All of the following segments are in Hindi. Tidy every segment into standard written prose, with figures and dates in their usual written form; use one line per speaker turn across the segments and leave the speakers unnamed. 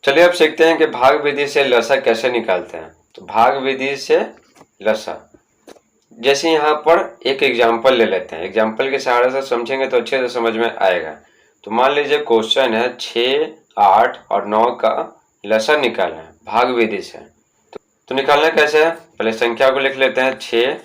चलिए अब सीखते हैं कि भाग विधि से लसा कैसे निकालते हैं। तो भाग विधि से लसा, जैसे यहाँ पर एक एग्जाम्पल ले लेते हैं। एग्जाम्पल के सहारे से समझेंगे तो अच्छे से समझ में आएगा। तो मान लीजिए क्वेश्चन है 6, 8 और 9 का लसा निकालना है भाग विधि से। तो निकालना कैसे है, पहले संख्या को लिख लेते हैं 6,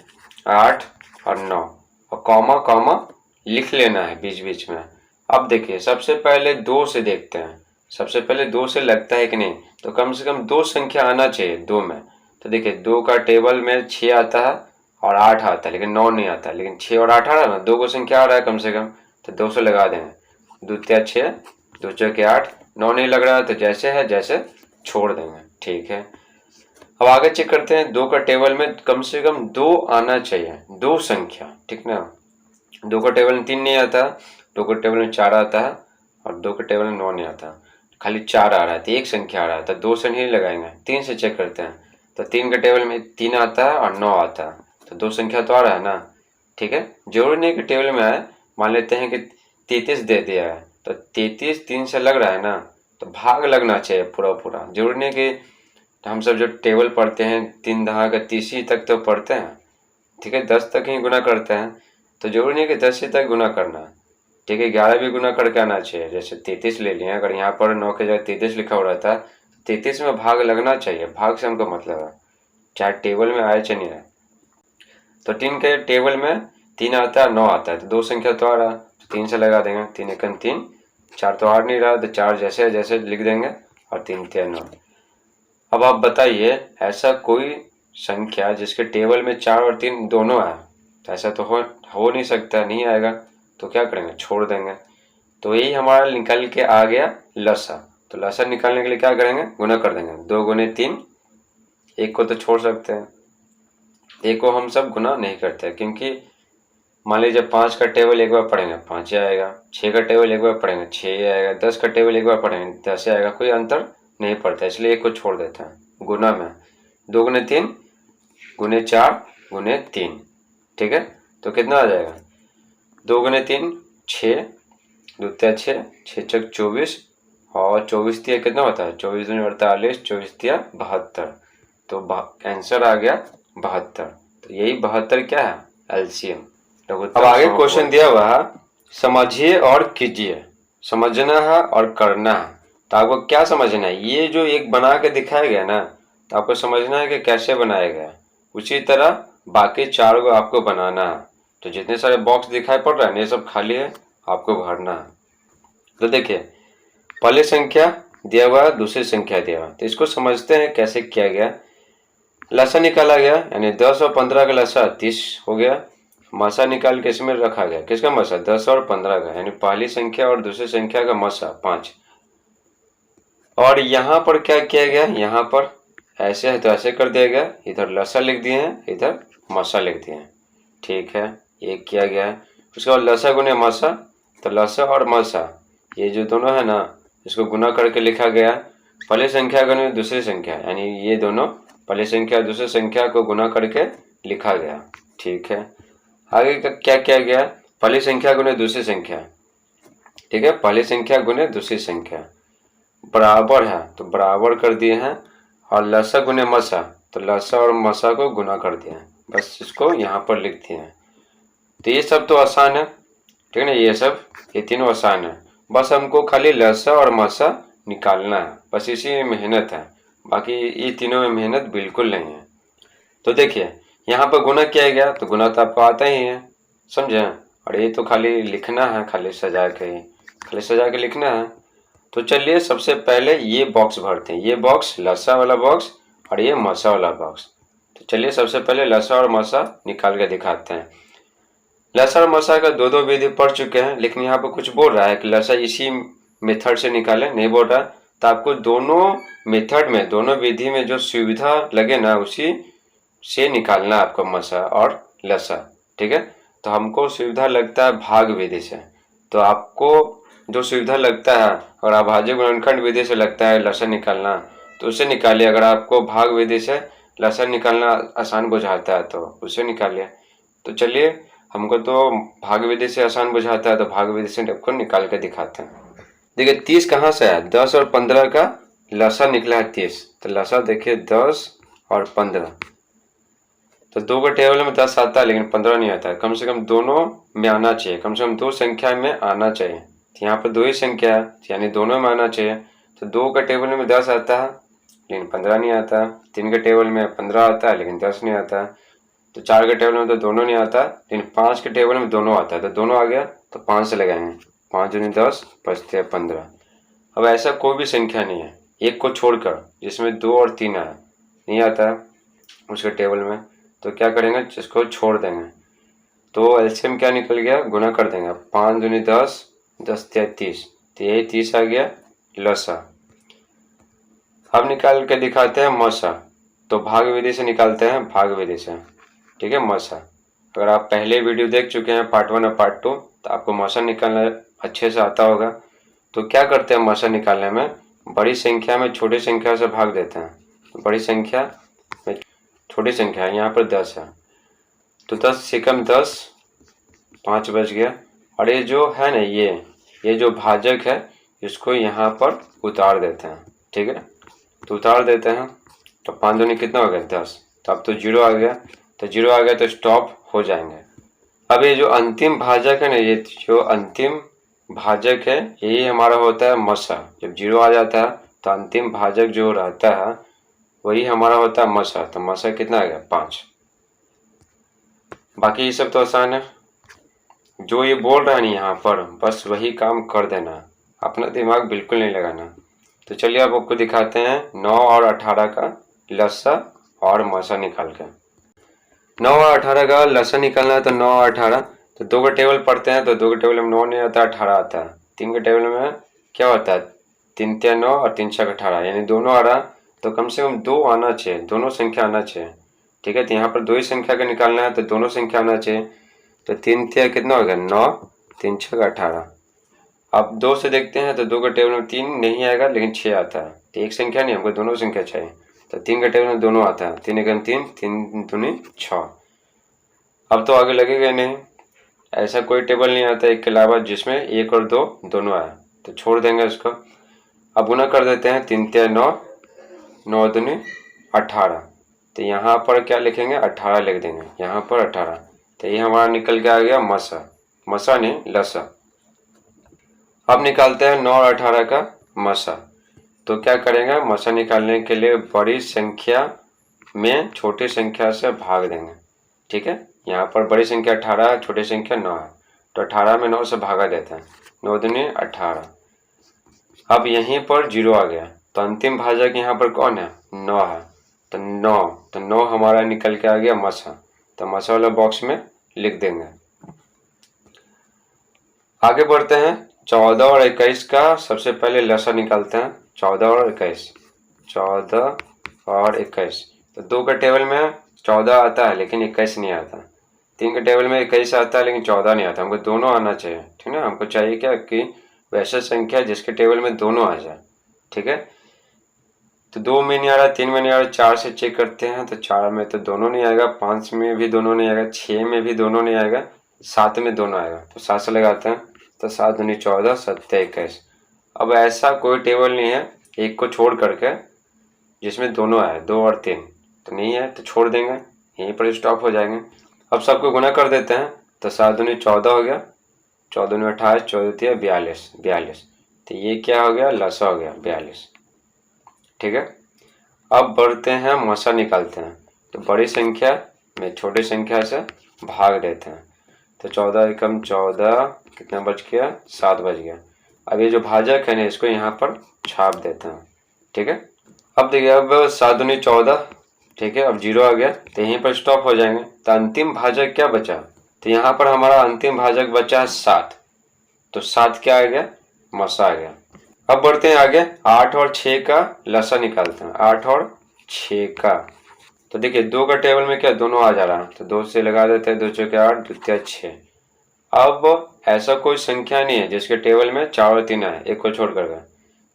8 और 9 और कॉमा कॉमा लिख लेना है बीच बीच में। अब देखिए सबसे पहले 2 से देखते हैं, सबसे पहले 2 से लगता है कि नहीं। तो कम से कम 2 संख्या आना चाहिए 2 में। तो देखिए 2 का टेबल में 6 आता है और 8 आता है, लेकिन 9 नहीं आता, लेकिन 6 और 8 आ रहा है ना, 2 को संख्या आ रहा है कम से कम, तो 2 से लगा देंगे। 2 तिया 6, 2 चौके 8, 9 नहीं लग रहा है तो जैसे है जैसे छोड़ देंगे। ठीक है, अब आगे चेक करते हैं। 2 का टेबल में कम से कम 2 आना चाहिए, 2 संख्या, ठीक ना। 2 का टेबल में 3 नहीं आता, 2 का टेबल में 4 आता है और 2 का टेबल में 9 नहीं आता, खाली 4 आ रहा है, तो एक संख्या आ रहा है, तो 2 से नहीं लगाएंगे, 3 से चेक करते हैं। तो 3 के टेबल में 3 आता है और 9 आता है, तो 2 संख्या तो आ रहा है ना। ठीक है, जरूरी नहीं कि टेबल में आए, मान लेते हैं कि 33 दे दिया है, तो 33 3 से लग रहा है ना, तो भाग लगना चाहिए पूरा पूरा। जरूरी नहीं कि हम सब जो टेबल पढ़ते हैं 3 दहा का 30 तक तो पढ़ते हैं, ठीक है, 10 तक ही गुना करते हैं, तो जरूरी नहीं कि 10 ही तक गुना करना है। ठीक है, 11 भी गुना करके आना चाहिए। जैसे 33 ले लिए, अगर यहाँ पर 9 के जगह 33 लिखा हो रहता है, 33 में भाग लगना चाहिए। भाग से हमको मतलब है चाहे टेबल में आए चाहे नहीं आए। तो 3 के टेबल में 3 आता है, 9 आता है, तो 2 संख्या तो आ रहा है, तो 3 से लगा देंगे। 3 एकम 3, 4 तो आ नहीं रहा, तो 4 जैसे जैसे लिख देंगे और 3 तिया 9। अब आप बताइए ऐसा कोई संख्या जिसके टेबल में 4 और 3 दोनों आए, तो ऐसा तो हो नहीं सकता, नहीं आएगा, तो क्या करेंगे, छोड़ देंगे। तो यही हमारा निकल के आ गया लसा। तो लसा निकालने के लिए क्या करेंगे, गुना कर देंगे। 2 गुने 3, एक को तो छोड़ सकते हैं, एक को हम सब गुना नहीं करते, क्योंकि मान लीजिए 5 का टेबल एक बार पढ़ेंगे 5 ही आएगा, 6 का टेबल एक बार पढ़ेंगे 6 ही आएगा, 10 का टेबल एक बार पढ़ेंगे 10 ही आएगा, कोई अंतर नहीं पड़ता, इसलिए एक को छोड़ देते हैं गुना में। 2 गुने 3 गुने 4 गुने 3, ठीक है, तो कितना आ जाएगा, 2 गुने 3 6, 2 तिया 6, 6 चक 24 और 24 तिया कितना होता है, 24 दूनी 48, 24 तिया 72, तो आंसर आ गया 72। तो यही 72 क्या है, एलसीएम। अब आगे क्वेश्चन दिया हुआ है, समझिए और कीजिए। समझना है और करना है, तो आपको क्या समझना है, ये जो एक बना के दिखाया गया ना, तो आपको समझना है कि कैसे बनाया गया। उसी तरह बाकी 4 को आपको बनाना है। तो जितने सारे बॉक्स दिखाई पड़ रहा है ये सब खाली है, आपको भरना है। तो देखिए पहली संख्या दिया हुआ, दूसरी संख्या दिया हुआ, तो इसको समझते हैं कैसे किया गया। लसा निकाला गया, यानी 10 और 15 का लसा 30 हो गया। मसा निकाल के इसमें रखा गया, किसका मसा, 10 और 15 का, यानी पहली संख्या और दूसरी संख्या का मसा 5। और यहाँ पर क्या किया गया, यहाँ पर ऐसे है तो ऐसे कर दिया गया, इधर लसा लिख दिए हैं, इधर मसा लिख दिए हैं। ठीक है, ये किया गया है। उसके बाद लसा गुने मसा, तो लसा और मसा ये जो दोनों है ना, इसको गुना करके लिखा गया। पहली संख्या गुने दूसरी संख्या, यानी ये दोनों पहली संख्या और दूसरी संख्या को गुना करके लिखा गया। ठीक है, आगे का क्या किया गया, पहली संख्या गुने दूसरी संख्या, ठीक है, पहली संख्या गुने दूसरी संख्या बराबर है, तो बराबर कर दिए हैं। और लसा गुने मसा, तो लसा और मसा को गुना कर दिए हैं, बस इसको यहाँ पर लिख दिए हैं। तो ये सब तो आसान है, ठीक है ना, ये तीनों आसान है, बस हमको खाली लसा और मसा निकालना है, बस इसी में मेहनत है, बाकी ये तीनों में मेहनत बिल्कुल नहीं है। तो देखिए यहाँ पर गुना किया गया, तो गुना तो आपको आता ही है, समझे, और ये तो खाली लिखना है, खाली सजा के लिखना है। तो चलिए सबसे पहले ये बॉक्स भरते हैं, ये बॉक्स लसा वाला बॉक्स और ये मसा वाला बॉक्स। तो चलिए सबसे पहले लसा और मसा निकाल के दिखाते हैं। लसा और मसा का दो विधि पढ़ चुके हैं, लेकिन यहाँ पर कुछ बोल रहा है कि लसा इसी मेथड से निकाले, नहीं बोल रहा। तो आपको दोनों मेथड में, दोनों विधि में जो सुविधा लगे ना, उसी से निकालना आपको मसा और लसा। ठीक है, तो हमको सुविधा लगता है भाग विधि से, तो आपको जो सुविधा लगता है, अगर अभाज्य गुणनखंड विधि से लगता है लसा निकालना, तो उसे निकालिए। अगर आपको भाग विधि से लसा निकालना आसान बुझाता है तो उसे निकालिए। तो चलिए, हमको तो भाग विधि से आसान बुझाता है, तो भाग विधि से आपको निकाल के दिखाते हैं। देखिए 30 कहाँ से आया, 10 और 15 का लसा निकला है 30, तो लसा देखिए 10 और 15। तो 2 के टेबल में 10 आता है लेकिन 15 नहीं आता है। कम से कम दोनों में आना चाहिए, कम से कम 2 संख्या में आना चाहिए। तो यहाँ पर 2 ही संख्या है, यानी दोनों में आना चाहिए। तो 2 के टेबल में 10 आता है लेकिन 15 नहीं आता। 3 के टेबल में 15 आता है लेकिन 10 नहीं आता। तो 4 के टेबल में तो दोनों नहीं आता, लेकिन 5 के टेबल में दोनों आता है। तो दोनों आ गया तो 5 से लगाएंगे, 5 दूनी 10 बचते हैं 15। अब ऐसा कोई भी संख्या नहीं है एक को छोड़कर जिसमें 2 और 3 आया नहीं आता है उसके टेबल में, तो क्या करेंगे, जिसको छोड़ देंगे। तो एलसीएम क्या निकल गया, गुना कर देंगे। 5 दूनी 10, 10 तिया 30, तो यही 30 आ गया लसा। अब निकाल के दिखाते हैं मसा। तो भाग विधि से निकालते हैं, भाग विधि से, ठीक है। मसा, अगर आप पहले वीडियो देख चुके हैं पार्ट 1 और पार्ट 2 तो आपको मसा निकालना अच्छे से आता होगा। तो क्या करते हैं मसा निकालने में, बड़ी संख्या में छोटी संख्या से भाग देते हैं। तो बड़ी संख्या में छोटी संख्या है, यहाँ पर 10 है तो 10 से कम 10, 5 बच गया। और ये जो है ना, ये जो भाजक है इसको यहाँ पर उतार देते हैं, ठीक है। तो उतार देते हैं तो 5 दूनी कितना हो गया 10, तो अब तो 0 आ गया। तो 0 आ गया तो स्टॉप हो जाएंगे। अब ये जो अंतिम भाजक है ना, ये जो अंतिम भाजक है यही हमारा होता है मसा। जब 0 आ जाता है तो अंतिम भाजक जो रहता है वही हमारा होता है मसा। तो मसा कितना आ गया 5। बाकी ये सब तो आसान है, जो ये बोल रहा है ना यहाँ पर बस वही काम कर देना, अपना दिमाग बिल्कुल नहीं लगाना। तो चलिए अब आपको दिखाते हैं 9 और 18 का लसा और मसा निकाल के। 9 और 18 का लसा निकालना है तो 9 और 18, तो 2 का टेबल पढ़ते हैं। तो 2 के टेबल में 9 नहीं आता, 18 आता है। 3 के टेबल में क्या होता है, 3 तिया 9 और 3 छः 18, यानी दोनों आ रहा। तो कम से कम 2 आना चाहिए, दोनों संख्या आना चाहिए, ठीक है। तो यहाँ पर 2 ही संख्या का निकालना है तो दोनों संख्या आना चाहिए। तो 3 तिया कितना हो गया 9, 3 छः 18। अब 2 से देखते हैं तो 2 के टेबल में 3 नहीं आएगा लेकिन 6 आता है। तो एक संख्या नहीं, हमको दोनों संख्या चाहिए। तो 3 के टेबल में दोनों आता है, 3 एकम 3, 3 दूनी 6। अब तो आगे लगेगा नहीं, ऐसा कोई टेबल नहीं आता एक के अलावा जिसमें 1 और 2 दोनों आए, तो छोड़ देंगे उसको। अब गुना कर देते हैं, 3 तिया 9, 9 दूनी 18। तो यहाँ पर क्या लिखेंगे 18 लिख देंगे, यहाँ पर 18। तो ये हमारा निकल के आ गया मसा, मसा नहीं लसा। अब निकालते हैं 9 और 18 का मसा। तो क्या करेंगे, मसा निकालने के लिए बड़ी संख्या में छोटी संख्या से भाग देंगे, ठीक है। यहाँ पर बड़ी संख्या 18 है, छोटी संख्या 9 है, तो 18 में 9 से भागा देते हैं, 9 दूनी 18। अब यहीं पर 0 आ गया, तो अंतिम भाजक यहाँ पर कौन है 9 है। तो 9 हमारा निकल के आ गया मसा। तो मसा वाला बॉक्स में लिख देंगे। आगे बढ़ते हैं, 14 और 21 का सबसे पहले लसा निकालते हैं। 14 और 21, 14 और 21। तो 2 के टेबल में 14 आता है लेकिन 21 नहीं आता। 3 के टेबल में 21 आता है लेकिन 14 नहीं आता। हमको दोनों आना चाहिए, ठीक है। हमको चाहिए क्या कि वैसा संख्या जिसके टेबल में दोनों आ जाए, ठीक है। तो 2 में नहीं आ रहा, 3 में नहीं आ रहा, 4 से चेक करते हैं। तो 4 में तो दोनों नहीं आएगा, 5 में भी दोनों नहीं आएगा, 6 में भी दोनों नहीं आएगा, 7 में दोनों आएगा। तो 7 से लगाते हैं, तो 7 दूनी 14, 7 21। अब ऐसा कोई टेबल नहीं है एक को छोड़ करके जिसमें दोनों आए, 2 और 3 तो नहीं है, तो छोड़ देंगे, यहीं पर स्टॉप हो जाएंगे। अब सबको गुना कर देते हैं। तो 7 दूनी 14 हो गया, 14 दूनी 28, 14 तिया 42, 42। तो ये क्या हो गया लसा हो गया 42, ठीक है। अब बढ़ते हैं मसा निकालते हैं। तो बड़ी संख्या में छोटी संख्या से भाग देते हैं। तो 14 एकम 14, कितना बच गया 7 बच गया। अब ये जो भाजक है ना इसको यहाँ पर छाप देते हैं, ठीक है। अब देखिए, अब 7 दूनी 14, ठीक है। अब 0 आ गया तो यहीं पर स्टॉप हो जाएंगे। तो अंतिम भाजक क्या बचा, तो यहाँ पर हमारा अंतिम भाजक बचा है 7। तो 7 क्या आ गया मसा आ गया। अब बढ़ते हैं आगे, 8 और 6 का लसा निकालते हैं। 8 और 6 का, तो देखिए 2 का टेबल में क्या दोनों आ जा रहा है, तो 2 से लगा देते हैं, 2 चौके 8, 2 तिया 6। अब ऐसा कोई संख्या नहीं है जिसके टेबल में 4 और 3 आए एक को छोड़ कर,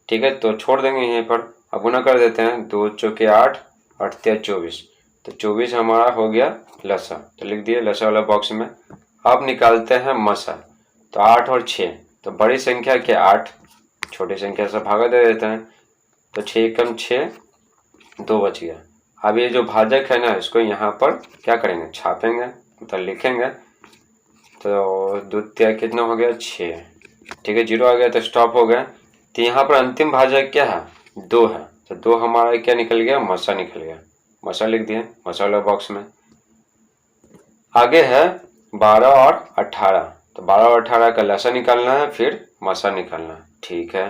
ठीक है। तो छोड़ देंगे यहीं पर। अब गुना कर देते हैं, 2 चौके 8, 8 तिया 24। तो 24 हमारा हो गया लसा, तो लिख दिए लसा वाला बॉक्स में। अब निकालते हैं मसा। तो 8 और 6, तो बड़ी संख्या के 8, छोटी संख्या से भागा दे देते हैं। तो 6 कम 6, 2 बच गया। अब ये जो भाजक है ना, इसको यहाँ पर क्या करेंगे, छापेंगे, मतलब लिखेंगे। तो 2 तिया कितना हो गया, 6। ठीक है, 0 आ गया तो स्टॉप हो गया। तो यहाँ पर अंतिम भाजक क्या है, 2 है। तो 2 हमारा क्या निकल गया, मसा निकल गया। मसा लिख दिए मसा वाला बॉक्स में। आगे है 12 और 18। तो 12 और 18 का लसा निकालना है, फिर मसा निकालना है। ठीक है,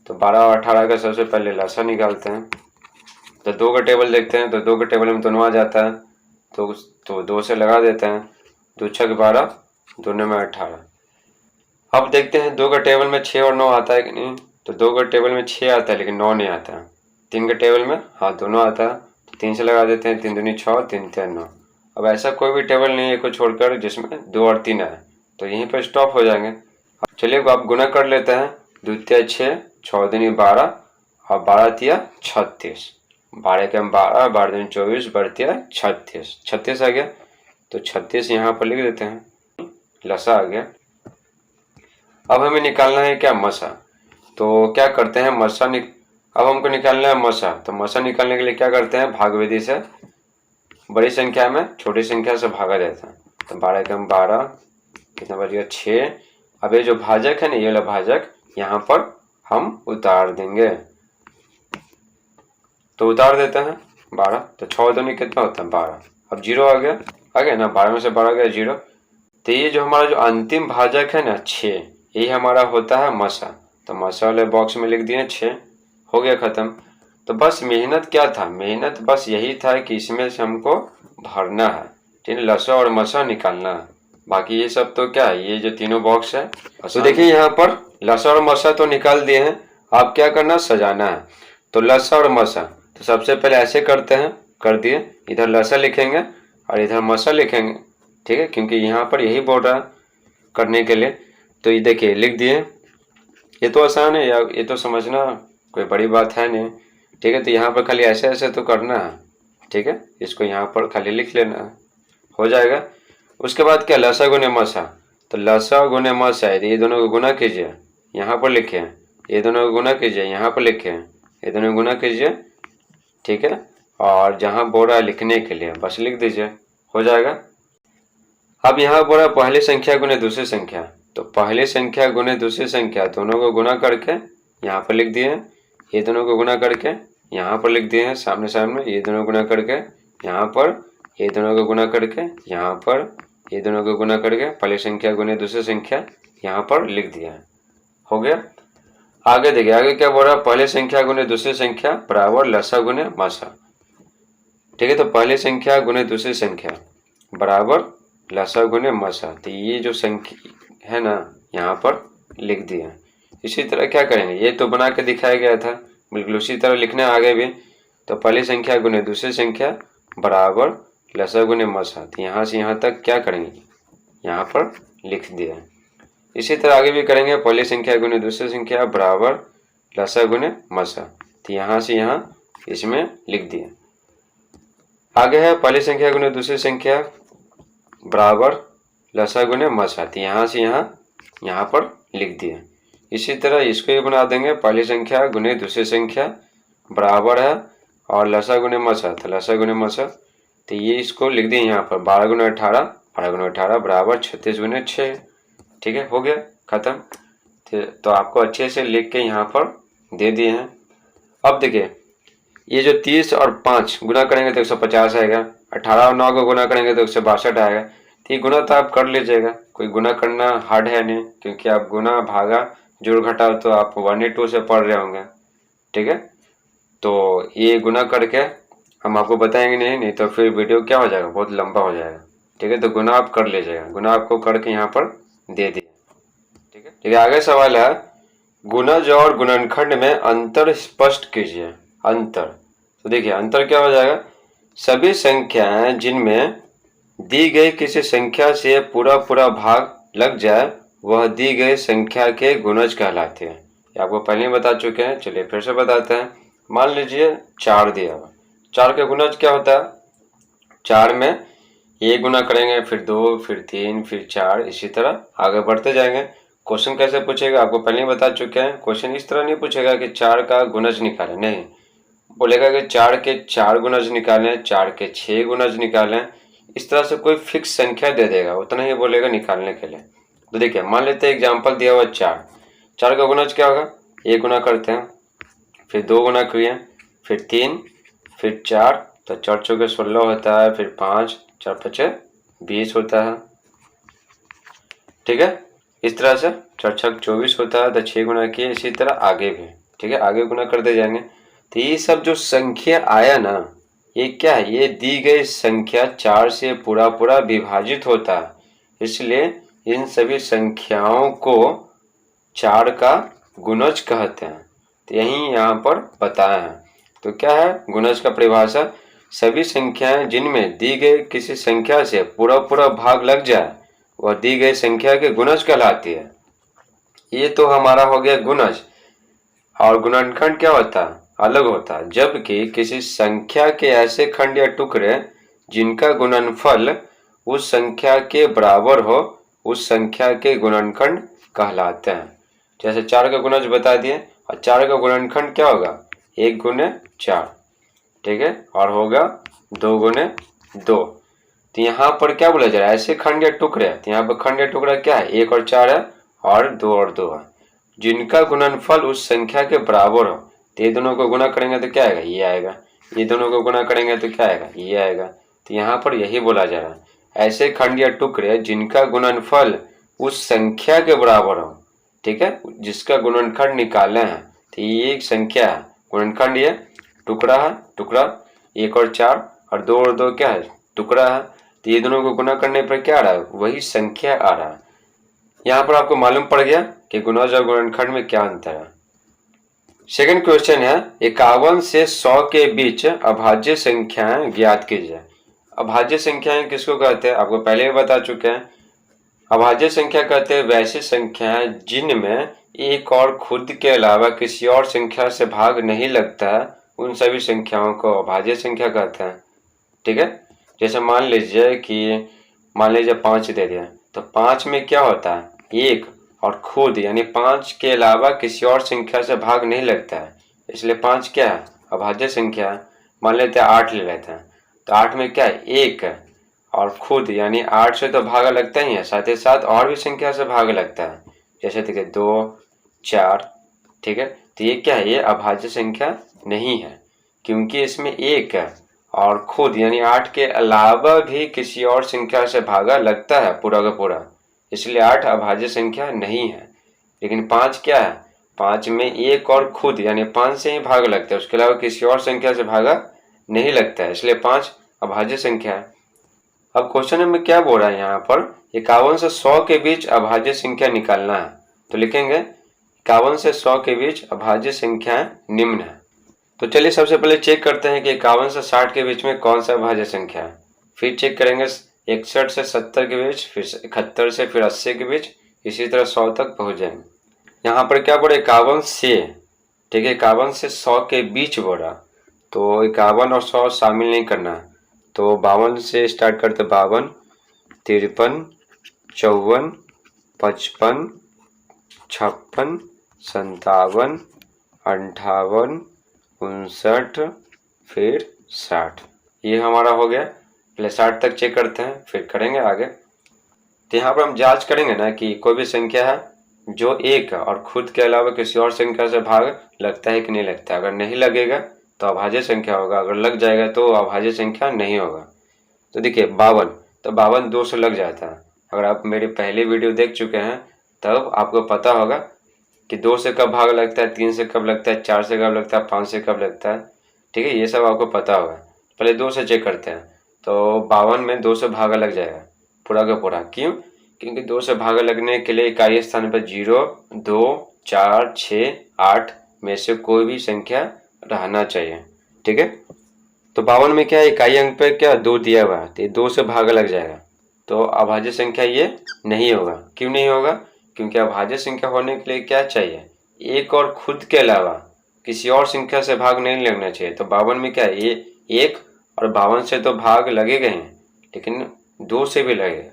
तो 12 और 18 का सबसे पहले लसा निकालते हैं। तो 2 का टेबल देखते हैं, तो 2 के टेबल में दोनों आ जाता है। तो 2 से लगा देते हैं। 2 छक 12, 2 में 18। अब देखते हैं 2 का टेबल में 6 और 9 आता है कि नहीं। तो 2 का टेबल में 6 आता है, लेकिन 9 नहीं आता है। 3 के टेबल में हाँ दोनों आता है। तो 3 से लगा देते हैं। 3 दूनी 6, 3 तिया 9। अब ऐसा कोई भी टेबल नहीं है को छोड़कर जिसमें 2 और 3 आए, तो यहीं पर स्टॉप हो जाएंगे। अब चलिए आप गुना कर लेते हैं। 2 तिया 6, 6 दूनी 12 और 12 तिया 36। 12 के हम 12, 12 दूनी 24, 12 तिया 36। 36 आ गया। तो 36 यहाँ पर लिख देते हैं, लसा आ गया। अब हमें निकालना है क्या, मसा। तो क्या करते हैं, अब हमको निकालना है मसा। तो मसा निकालने के लिए क्या करते हैं, भाग विधि से बड़ी संख्या में छोटी संख्या से भागा जाता है। तो 12 के हम 12, कितना बच गया, 6। अब ये जो भाजक है ना, ये वाला भाजक यहाँ पर हम उतार देंगे। तो उतार देते हैं 12। तो 6 दूनी कितना होता है, 12। अब 0 आ गया ना, 12 में से 12 गया 0। तो ये जो हमारा जो अंतिम भाजक है ना 6, यही हमारा होता है मसा। तो मसा वाले बॉक्स में लिख दिए 6, हो गया खत्म। तो बस मेहनत क्या था, मेहनत बस यही था कि इसमें से हमको भरना है, ठीक है, लसा और मसा निकालना है। बाकी ये सब तो क्या है, ये जो तीनों बॉक्स है। तो देखिए यहाँ पर लसा और मसा तो निकाल दिए हैं। आप क्या करना, सजाना है। तो लसा और मसा, तो सबसे पहले ऐसे करते हैं, कर दिए। इधर लसा लिखेंगे और इधर मसा लिखेंगे, ठीक है, क्योंकि यहाँ पर यही बोल रहा है करने के लिए। तो ये देखिए लिख दिए। ये तो आसान है या ये तो समझना कोई बड़ी बात है नहीं, ठीक है। तो यहाँ पर खाली ऐसे ऐसे तो करना है, ठीक है। इसको यहाँ पर खाली लिख लेना है, हो जाएगा। उसके बाद क्या, लसा गुने मसा। तो लसा गुने मसा है, ये दोनों को गुना कीजिए, यहाँ पर लिखे। ये दोनों को गुना कीजिए, यहाँ पर लिखे। ये दोनों को गुना कीजिए, ठीक है। और जहाँ बोल रहा है लिखने के लिए बस लिख दीजिए, हो जाएगा। अब यहाँ बोल रहा है पहली संख्या गुने दूसरी संख्या। तो पहली संख्या गुने दूसरी संख्या, दोनों को गुना करके यहाँ पर लिख दिए। ये दोनों को गुना करके यहाँ पर लिख दिए हैं सामने सामने। ये दोनों गुना करके यहाँ पर, ये दोनों को गुना करके यहाँ पर, ये दोनों को गुना करके पहली संख्या गुने दूसरी संख्या यहाँ पर लिख दिया है, हो गया। आगे देखिए, आगे क्या बोल रहा है, पहली संख्या गुने दूसरी संख्या बराबर लसा गुने मसा, ठीक है। तो पहली संख्या गुने दूसरी संख्या बराबर लसा गुने मसा। तो ये जो संख्या है ना, यहाँ पर लिख दिया। इसी तरह क्या करेंगे, ये तो बना के दिखाया गया था, बिल्कुल उसी तरह लिखना है आगे भी। तो पहली संख्या गुने दूसरी संख्या बराबर लसा गुने मसा। तो यहाँ से यहाँ तक क्या करेंगे, यहाँ पर लिख दिया। इसी तरह आगे भी करेंगे, पहली संख्या गुने दूसरी संख्या बराबर लसा गुने मसा। तो यहाँ से यहाँ इसमें लिख दिया। आगे है पहली संख्या गुने दूसरी संख्या बराबर लसा गुने मसा। तो यहाँ से यहाँ पर लिख दिया। इसी तरह इसको भी बना देंगे, पहली संख्या गुने दूसरी संख्या बराबर है और लसा गुने मसा। तो लसा गुने मसा, तो ये इसको लिख दिए यहाँ पर 12 गुने 18, 12 गुने 18 बराबर 36 गुने 6, ठीक है, हो गया खत्म। तो आपको अच्छे से लिख के यहाँ पर दे दिए हैं। अब देखिए, ये जो 30 और 5 गुना करेंगे तो 150 आएगा। 18 और 9 को गुना करेंगे तो 162 आएगा। तो ये गुना तो आप कर लीजिएगा, कोई गुना करना हार्ड है नहीं, क्योंकि आप गुना भागा जोड़ घटाओ तो आप 1 2 से पढ़ रहे होंगे, ठीक है। तो ये गुना करके हम आपको बताएंगे नहीं तो फिर वीडियो क्या हो जाएगा, बहुत लंबा हो जाएगा, ठीक है। तो गुना आप कर लीजिएगा, गुना आपको करके यहाँ पर दे दिए, ठीक है। ठीक है, आगे सवाल है, गुणज और गुणनखंड में अंतर स्पष्ट कीजिए। अंतर, तो देखिए अंतर क्या हो जाएगा, सभी संख्याएं जिनमें दी गई किसी संख्या से पूरा पूरा भाग लग जाए वह दी गई संख्या के गुणज कहलाते हैं। ये आपको पहले ही बता चुके हैं, चलिए फिर से बताते हैं। मान लीजिए 4 दिया हुआ, 4 के गुणज क्या होता है, 4 में ये गुना करेंगे, फिर 2, फिर 3, फिर 4, इसी तरह आगे बढ़ते जाएंगे। क्वेश्चन कैसे पूछेगा आपको पहले ही बता चुके हैं। क्वेश्चन इस तरह नहीं पूछेगा कि 4 का गुणज निकालें, नहीं, बोलेगा कि 4 के 4 गुणज निकालें, 4 के 6 गुणज निकालें। इस तरह से कोई फिक्स संख्या दे देगा, उतना ही बोलेगा निकालने के लिए। तो देखिए मान लेते हैं एग्जाम्पल दिया हुआ 4, 4 का गुणज क्या होगा, 1 गुना करते हैं, फिर 2 गुना किए, फिर 3, फिर 4, तो 4 चौके 16 होता है, फिर 5, 4 पचे 20 होता है। ठीक है, इस तरह से 4 छक 24 होता है, तो 6 गुना किए, इसी तरह आगे भी। ठीक है, आगे गुना करते जाएंगे। तो ये सब जो संख्या आया ना, ये क्या है, ये दी गई संख्या 4 से पूरा पूरा विभाजित होता है, इसलिए इन सभी संख्याओं को 4 का गुणज कहते हैं। तो यही यहाँ पर बताया है। तो क्या है गुणज का परिभाषा, सभी संख्याएं जिनमें दी गई किसी संख्या से पूरा पूरा भाग लग जाए वह दी गई संख्या के गुणज कहलाती है। ये तो हमारा हो गया गुणज। और गुणनखंड क्या होता है, अलग होता है। जबकि किसी संख्या के ऐसे खंड या टुकड़े जिनका गुणनफल उस संख्या के बराबर हो, उस संख्या के गुणनखंड कहलाते हैं। जैसे 4 का गुणज बता दिए, और 4 का गुणनखंड क्या होगा, 1 गुने 4। ठीक है, और होगा 2 गुने 2। तो यहाँ पर क्या बोला जा रहा है, ऐसे खंड या टुकड़े, तो यहाँ पर खंड या टुकड़ा क्या है, 1 और 4 है, और 2 और 2 है, जिनका गुणनफल उस संख्या के बराबर हो। तो ये दोनों को गुणा करेंगे तो क्या आएगा, ये आएगा। ये दोनों को गुणा करेंगे तो क्या आएगा, ये आएगा। तो यहाँ पर यही बोला जा रहा है, ऐसे खंड या टुकड़े जिनका गुणनफल उस संख्या के बराबर हो। ठीक है, जिसका गुणनखंड निकाले हैं, तो ये एक संख्या है, गुणनखंड ये टुकड़ा है, टुकड़ा 1 और 4, और 2 और 2 क्या है, टुकड़ा है। तो ये दोनों को गुणा करने पर क्या आ रहा है, वही संख्या आ रहा है। यहाँ पर आपको मालूम पड़ गया कि गुणज और गुणनखंड में क्या अंतर है। सेकंड क्वेश्चन है, 51 से 100 के बीच अभाज्य संख्याएं ज्ञात कीजिए। अभाज्य संख्याएं किसको कहते हैं, आपको पहले ही बता चुके हैं। अभाज्य संख्या कहते हैं वैसी संख्याएं जिनमें एक और खुद के अलावा किसी और संख्या से भाग नहीं लगता है, उन सभी संख्याओं को अभाज्य संख्या कहते हैं। ठीक है, जैसे मान लीजिए 5 दे दिया, तो 5 में क्या होता है, 1 और खुद यानी 5 के अलावा किसी और संख्या से भाग नहीं लगता है, इसलिए 5 क्या है, अभाज्य संख्या है। मान लेते हैं 8 ले लेते हैं, तो 8 में क्या है, 1 और खुद यानी 8 से तो भाग लगता ही है, साथ ही साथ और भी संख्या से भाग लगता है, जैसे देखिए 2, 4। ठीक है, तो ये क्या है, ये अभाज्य संख्या नहीं है, क्योंकि इसमें 1 है और खुद यानी 8 के अलावा भी किसी और संख्या से भागा लगता है पूरा का पूरा, इसलिए 8 अभाज्य संख्या नहीं है। लेकिन 5 क्या है, 5 में 1 और खुद यानी 5 से ही भाग लगता है, उसके अलावा किसी और संख्या से भागा नहीं लगता है, इसलिए 5 अभाज्य संख्या है। अब क्वेश्चन में क्या बोल रहा है, यहाँ पर 51 से 100 के बीच अभाज्य संख्या निकालना है। तो लिखेंगे 51 से 100 के बीच अभाज्य संख्याएं निम्न है। तो चलिए सबसे पहले चेक करते हैं कि 51 से 60 के बीच में कौन सा अभाज्य संख्या है। फिर चेक करेंगे 61 से 70 के बीच, फिर 71 से फिर 80 के बीच, इसी तरह 100 तक पहुंच जाएंगे। यहाँ पर क्या बोला, 51 से, ठीक है, 51 से 100 के बीच बोला, तो 51 और 100 शामिल नहीं करना है। तो 52 से स्टार्ट करते, 52, 53, 54, 55, 56, 57, 58, 59, फिर 60। ये हमारा हो गया। पहले 60 तक चेक करते हैं, फिर करेंगे आगे। तो यहाँ पर हम जांच करेंगे ना कि कोई भी संख्या है जो 1 और खुद के अलावा किसी और संख्या से भाग लगता है कि नहीं लगता है। अगर नहीं लगेगा तो अभाज्य संख्या होगा, अगर लग जाएगा तो अभाज्य संख्या नहीं होगा। तो देखिए 52, तो 52 2 से लग जाता है। अगर आप मेरी पहली वीडियो देख चुके हैं तब आपको पता होगा कि 2 से कब भाग लगता है, 3 से कब लगता है, 4 से कब लगता है, 5 से कब लगता है। ठीक है, ये सब आपको पता होगा। पहले 2 से चेक करते हैं, तो 52 में 2 से भागा लग जाएगा पूरा का पूरा। क्यों, क्योंकि 2 से भागा लगने के लिए इकाई स्थान पर 0, 2, 4, 6, 8 में से कोई भी संख्या रहना चाहिए। ठीक है, तो 52 में क्या है, इकाई अंक पे क्या 2 दिया हुआ है, तो 2 से भागा लग जाएगा, तो अभाज्य संख्या ये नहीं होगा। क्यों नहीं होगा, क्योंकि अभाज्य संख्या होने के लिए क्या चाहिए, 1 और खुद के अलावा किसी और संख्या से भाग नहीं लगना चाहिए। तो 52 में क्या है, ये 1 और 52 से तो भाग लगेगा ही, लेकिन 2 से भी लगेगा।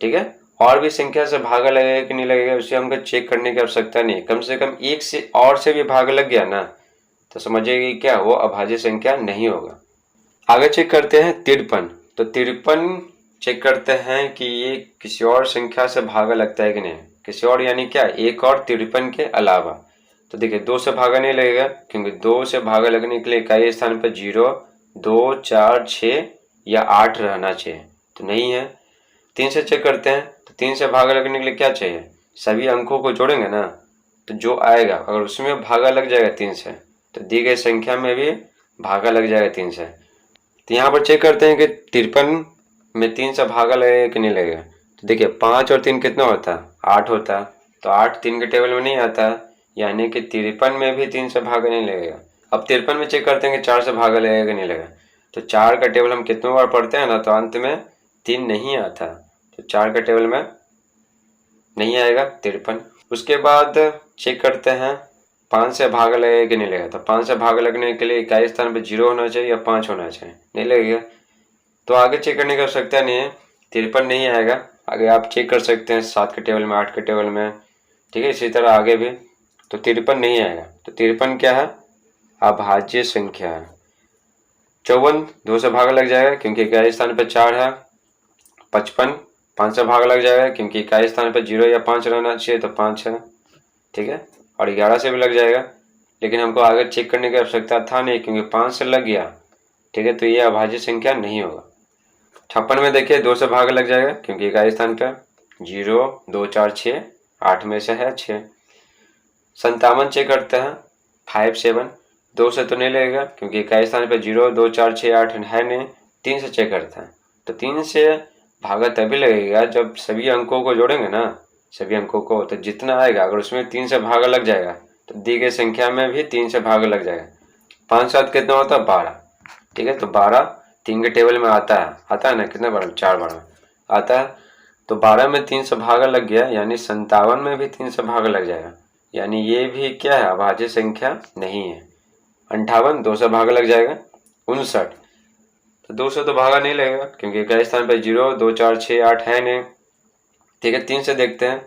ठीक है, और भी संख्या से भागा लगेगा कि नहीं लगेगा उसे हमको चेक करने की आवश्यकता नहीं। कम से कम एक से और से भी भागा लग गया ना तो समझिए कि क्या वो अभाज्य संख्या नहीं होगा। आगे चेक करते हैं 53। तो 53 चेक करते हैं कि ये किसी और संख्या से भागा लगता है कि नहीं, किसी और यानी क्या एक और 53 के अलावा। तो देखिए 2 से भागा नहीं लगेगा क्योंकि 2 से भागा लगने के लिए इकाई स्थान पर 0, 2, 4, 6 या 8 रहना चाहिए, तो नहीं है। 3 से चेक करते हैं। तो 3 से भागा लगने के लिए क्या चाहिए, सभी अंकों को जोड़ेंगे ना तो जो आएगा अगर उसमें भागा लग जाएगा 3 से तो दी गई संख्या में भी भागा लग जाएगा 3 से। तो यहाँ पर चेक करते हैं कि 53 में 3 से भागा लगेगा कि नहीं लगेगा। तो देखिए 5 और 3 कितना होता है, 8 होता है। तो 8 3 के टेबल में नहीं आता, यानी कि 53 में भी 3 से भागा नहीं लगेगा। अब 53 में चेक करते हैं कि 4 से भागा लगेगा कि नहीं लगेगा। तो 4 का टेबल हम कितने बार पढ़ते हैं ना तो अंत में 3 नहीं आता, तो 4 का टेबल में नहीं आएगा 53। उसके बाद चेक करते हैं 5 से भागा लगेगा कि नहीं लगेगा। तो 5 से भागा लगने के लिए इकाई स्थान पर 0 होना चाहिए या 5 होना चाहिए, नहीं लगेगा। तो आगे चेक करने की आवश्यकता नहीं है, 53 नहीं आएगा। आगे आप चेक कर सकते हैं 7 के टेबल में, 8 के टेबल में, ठीक है, इसी तरह आगे भी। तो 53 नहीं आएगा। तो 53 क्या है, अभाज्य संख्या है। 54 2 से भागा लग जाएगा क्योंकि इकाई स्थान पर 4 है। 55 5 से भागा लग जाएगा क्योंकि इकाई स्थान पर 0 या 5 रहना चाहिए, तो 5 है, ठीक है। और 11 से भी लग जाएगा, लेकिन हमको आगे चेक करने की आवश्यकता था नहीं क्योंकि 5 से लग गया, ठीक है, तो ये अभाज्य संख्या नहीं होगा। 56 में देखिए 2 से भागा लग जाएगा क्योंकि इकाई स्थान पर 0, 2, 4, 6, 8 में से है 6। 57 चेक करते हैं 5, 7, 2 से तो नहीं लगेगा क्योंकि इकाई स्थान पर 0, 2, 4, 6, 8 है नहीं। 3 से चेक करते हैं। तो 3 से भागा तभी लगेगा जब सभी अंकों को जोड़ेंगे ना, सभी अंकों को, तो जितना आएगा अगर उसमें 3 से भागा लग जाएगा तो दी गई संख्या में भी 3 से भागा लग जाएगा। 5 7 कितना होता है, 12, ठीक है। तो 12 3 के टेबल में आता है ना, कितना बार, 4 बार आता है। तो 12 में 3 से भागा लग गया, यानी 57 में भी 3 से भागा लग जाएगा, यानी ये भी क्या है, अभाज्य संख्या नहीं है। 58 2 से भागा लग जाएगा। 59 तो 2 से तो भागा नहीं लगेगा क्योंकि इकाई स्थान पर 0, 2, 4, 6, 8 है नहीं, ठीक है। 3 से देखते हैं।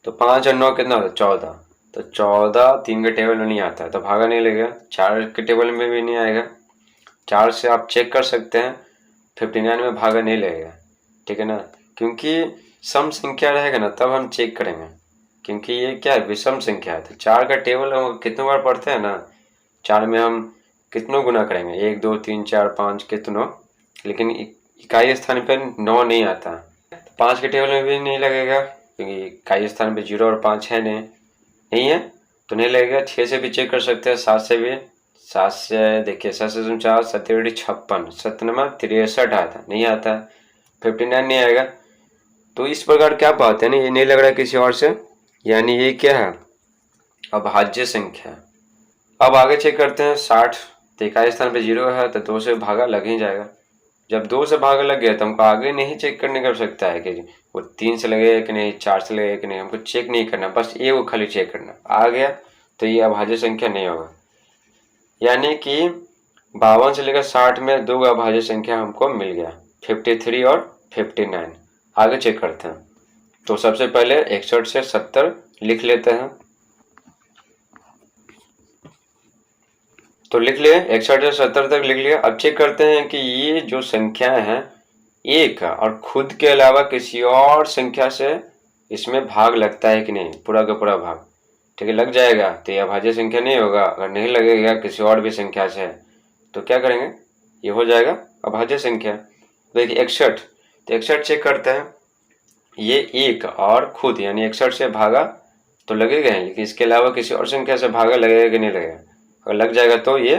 तो 5 और 9 कितना होता है, 14। तो 14 3 के टेबल में नहीं आता है तो भागा नहीं लगेगा। 4 के टेबल में भी नहीं आएगा। 4 से आप चेक कर सकते हैं 59 में भागा नहीं लगेगा, ठीक है ना, क्योंकि सम संख्या रहेगा ना तब हम चेक करेंगे, क्योंकि ये क्या है, विषम संख्या है। तो 4 का टेबल हम कितने बार पढ़ते हैं ना, 4 में हम कितनों गुना करेंगे, 1, 2, 3, 4, 5 कितनों, लेकिन इकाई स्थान पर 9 नहीं आता। 5 के टेबल में भी नहीं लगेगा क्योंकि इकाई स्थान पे 0 और 5 है नहीं है, तो नहीं लगेगा। 6 से भी चेक कर सकते हैं, 7 से भी। 7 से देखिए 7 से 4, 7 56, 7 63 आता, नहीं आता। 59 नहीं आएगा। तो इस प्रकार क्या बात है ना, ये नहीं लग रहा है किसी और से, यानी ये क्या है, अभाज्य संख्या। अब आगे चेक करते हैं 60। तो इकाई स्थान पे 0 है तो 2 से भागा लग ही जाएगा। जब 2 से भागा लग गया तो हमको आगे नहीं चेक करने की आवश्यकता है कि वो 3 से लगेगा कि नहीं, 4 से लगेगा कि नहीं, हमको चेक नहीं करना, बस ये वो खाली चेक करना। आ गया तो ये अभाज्य संख्या नहीं होगा, यानी कि 52 से लेकर 60 में 2 अभाज्य संख्या हमको मिल गया, 53 और 59। आगे चेक करते हैं। तो सबसे पहले 61 से 70 लिख लेते हैं। तो लिख लिए 61 से 70 तक लिख लिया। अब चेक करते हैं कि ये जो संख्याएं हैं एक और खुद के अलावा किसी और संख्या से इसमें भाग लगता है कि नहीं, पूरा का पूरा भाग, ठीक है, लग जाएगा तो ये अभाज्य संख्या नहीं होगा। अगर नहीं लगेगा किसी और भी संख्या से तो क्या करेंगे, ये हो जाएगा अभाज्य संख्या। देखिए 61, तो 61 चेक करते हैं। ये एक और खुद यानी 61 से भागा तो लगेगा, लेकिन इसके अलावा किसी और संख्या से भागा लगेगा कि नहीं लगेगा। अगर लग जाएगा तो ये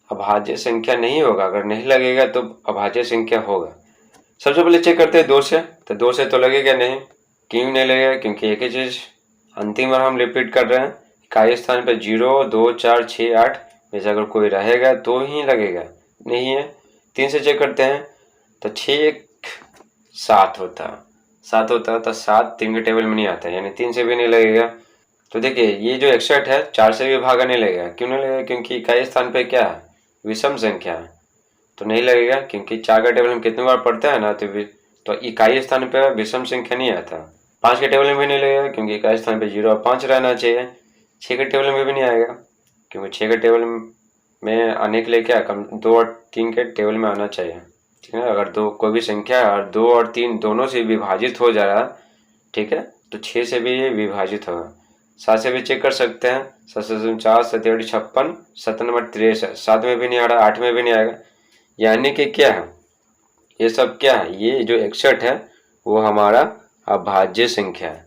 अभाज्य संख्या नहीं होगा, अगर नहीं लगेगा तो अभाज्य संख्या होगा। सबसे पहले चेक करते हैं 2 से। तो 2 से तो लगेगा नहीं, क्यों नहीं लगेगा, क्योंकि एक ही चीज अंतिम बार हम रिपीट कर रहे हैं। इकाई स्थान पर 0, 2, 4, 6, 8 में से अगर कोई रहेगा तो ही लगेगा, नहीं है। 3 से चेक करते हैं। तो 6 7 होता, 7 होता तो 7 3 के टेबल में नहीं आता, यानी 3 से भी नहीं लगेगा। तो देखिए ये जो 61 है 4 से भी भागा नहीं लगेगा, क्यों नहीं लगेगा, क्योंकि इकाई स्थान पे क्या है, विषम संख्या है, तो नहीं लगेगा। क्योंकि 4 का टेबल हम कितने बार पढ़ते हैं ना, तो तो इकाई स्थान पे विषम संख्या नहीं आता। 5 के टेबल में भी नहीं लगेगा क्योंकि इकाई स्थान पे 0 और 5 रहना चाहिए। 6 के टेबल में भी नहीं आएगा क्योंकि 6 के टेबल में आने के लिए क्या कम 2 और 3 के टेबल में आना चाहिए। ठीक है, अगर दो कोई भी संख्या और 2 और 3 दोनों से विभाजित हो जा रहा, ठीक है, तो 6 से भी ये विभाजित होगा। 7 से भी चेक कर सकते हैं, 7 से 49, 7 8 56, 7 नंबर 63, 7 में भी नहीं आ रहा, 8 में भी नहीं आएगा। यानी कि क्या है, ये सब क्या है, ये जो 61 है वो हमारा अभाज्य संख्या है।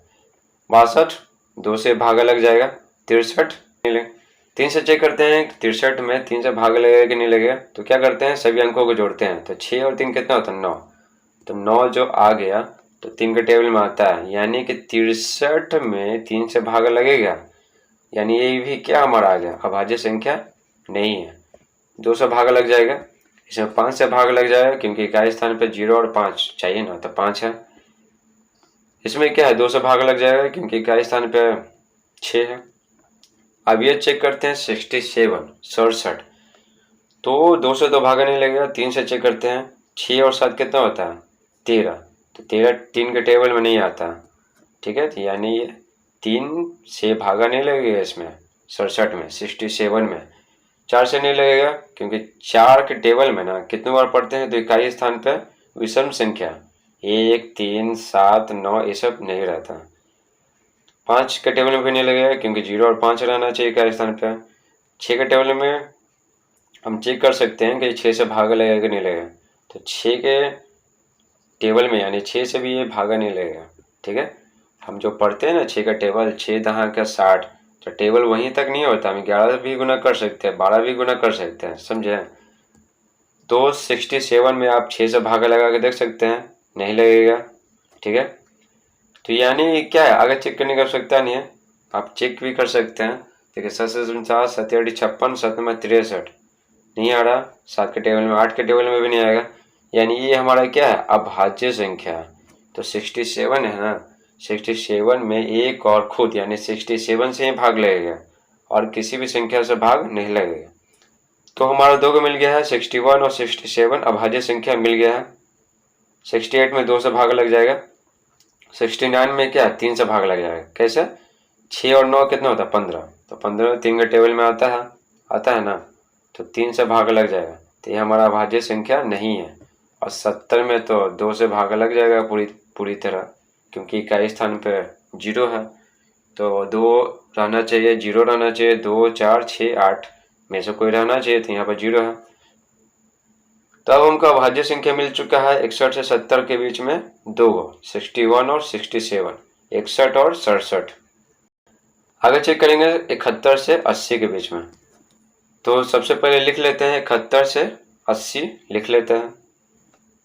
62 2 से भागा लग जाएगा, 63 नहीं लगे। 3 से चेक करते हैं 63 में 3 से भाग लगेगा कि नहीं लगेगा। तो क्या करते हैं, सभी अंकों को जोड़ते हैं। तो 6 और 3 कितना होता है, 9। तो 9 जो आ गया तो 3 के टेबल में आता है, यानी कि 63 में 3 से भाग लगेगा, यानी ये भी क्या हमारा आ गया, अभाज्य संख्या नहीं है। 2 से भाग लग जाएगा, इसमें 5 से भाग लग जाएगा क्योंकि इकाई स्थान पे 0 और 5 चाहिए ना, तो 5 है। इसमें क्या है, 2 से भाग लग जाएगा क्योंकि इकाई स्थान पे 6 है। अब ये चेक करते हैं 67। तो 2 से तो भागा नहीं लगेगा, 3 से चेक करते हैं, 6 और 7 कितना होता है, 13। तो 13 3 के टेबल में नहीं आता। ठीक है, तो यानी ये 3 से भागा नहीं लगेगा इसमें 67 में, 67 में। 4 से नहीं लगेगा क्योंकि 4 के टेबल में ना कितने बार पढ़ते हैं, तो इकाई स्थान पे विषम संख्या 1 3 7 9 ये सब नहीं रहता। 5 के टेबल में भी नहीं लगेगा क्योंकि 0 और 5 रहना चाहिए इकाई स्थान पे। 6 के टेबल में हम चेक कर सकते हैं कि 6 से भागा लगेगा कि नहीं लगेगा। तो 6 के टेबल में यानी 6 से भी ये भागा नहीं लगेगा। ठीक है, हम जो पढ़ते हैं ना 6 का टेबल, 6 दहा का 60, तो टेबल वहीं तक नहीं होता, हम 11 भी गुना कर सकते हैं, 12 भी गुना कर सकते हैं, समझे। तो 67 में आप 6 से भागा लगा के देख सकते हैं, नहीं लगेगा। ठीक है, तो यानी क्या है, आगे चेक करने की आवश्यकता नहीं है, आप चेक भी कर सकते हैं। देखिए 7 से 49, 7 8 56, 7 में 63 नहीं आ रहा, 7 के टेबल में, 8 के टेबल में भी नहीं आएगा, यानी ये हमारा क्या है, अभाज्य संख्या है। तो 67 है ना, 67 में एक और खुद यानी 67 से ही भाग लगेगा और किसी भी संख्या से भाग नहीं लगेगा। तो हमारा 2 को मिल गया है, 61 और 67 अभाज्य संख्या मिल गया है। 68 में 2 से भाग लग जाएगा, 69 में क्या 3 से भाग लग जाएगा। कैसे, 6 और 9 कितना होता है, 15। तो 15 3 के टेबल में आता है ना, तो 3 से भाग लग जाएगा, तो ये हमारा अभाज्य संख्या नहीं है। और 70 में तो 2 से भाग लग जाएगा पूरी तरह क्योंकि इकाई स्थान पे 0 है, तो 2 रहना चाहिए, 0 रहना चाहिए, 2 4 6 8 में से कोई रहना चाहिए, तो यहाँ पर 0 है। तो अब हमको अभाज्य संख्या मिल चुका है 61 से 70 के बीच में 2 61 और 67, 61 और 67। आगे चेक करेंगे 71 से 80 के बीच में। तो सबसे पहले लिख लेते हैं 71 से 80 लिख लेते हैं।